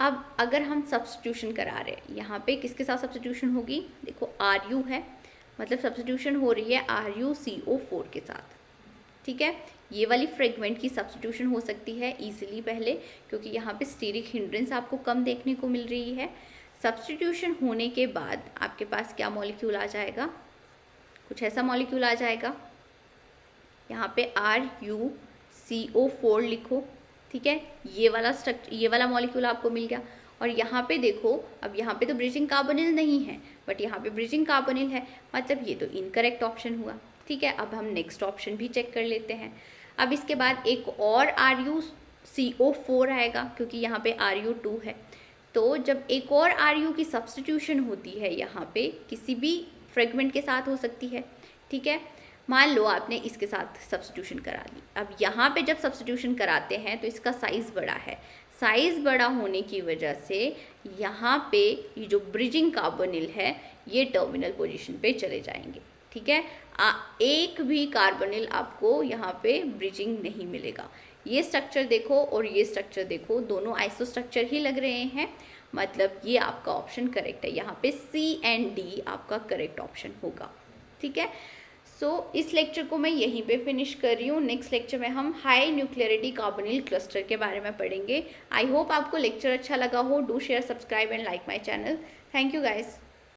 अब अगर हम सब्स्टिट्यूशन करा रहे हैं, यहाँ पे किसके साथ सब्स्टिट्यूशन होगी, देखो RU है, मतलब सब्स्टिट्यूशन हो रही है RuCO4 के साथ, ठीक है। ये वाली फ्रेगमेंट की सब्स्टिट्यूशन हो सकती है इजीली पहले, क्योंकि यहाँ पे स्टीरिक हिंड्रेंस आपको कम देखने को मिल रही है। सब्स्टिट्यूशन होने के बाद आपके पास क्या मॉलिक्यूल आ जाएगा, कुछ ऐसा मॉलिक्यूल आ जाएगा, यहाँ पे RuCO4 लिखो, ठीक है। ये वाला मॉलिक्यूल आपको मिल गया। और यहाँ पे देखो, अब यहाँ पे तो ब्रिजिंग कार्बोनिल नहीं है, बट यहाँ पे ब्रिजिंग कार्बोनिल है, मतलब ये तो इनकरेक्ट ऑप्शन हुआ, ठीक है। अब हम नेक्स्ट ऑप्शन भी चेक कर लेते हैं। अब इसके बाद एक और RuCO4 आएगा, क्योंकि यहाँ पे Ru2 है, तो जब एक और Ru की सब्स्टिट्यूशन होती है यहाँ पे किसी भी फ्रेगमेंट के साथ हो सकती है, ठीक है। मान लो आपने इसके साथ सब्स्टिट्यूशन करा ली। अब यहाँ पे जब सब्स्टिट्यूशन कराते हैं तो इसका साइज़ बड़ा है, साइज़ बड़ा होने की वजह से यहाँ पे ये जो ब्रिजिंग कार्बोनिल है ये टर्मिनल पोजीशन पे चले जाएंगे, ठीक है। एक भी कार्बोनिल आपको यहाँ पे ब्रिजिंग नहीं मिलेगा। ये स्ट्रक्चर देखो और ये स्ट्रक्चर देखो, दोनों आइसो स्ट्रक्चर ही लग रहे हैं, मतलब ये आपका ऑप्शन करेक्ट है। यहाँ पे C एंड D आपका करेक्ट ऑप्शन होगा, ठीक है। सो इस लेक्चर को मैं यहीं पे फिनिश कर रही हूँ। नेक्स्ट लेक्चर में हम हाई न्यूक्लियरिटी कार्बोनिल क्लस्टर के बारे में पढ़ेंगे। आई होप आपको लेक्चर अच्छा लगा हो। Do share, subscribe and like my channel. Thank you guys.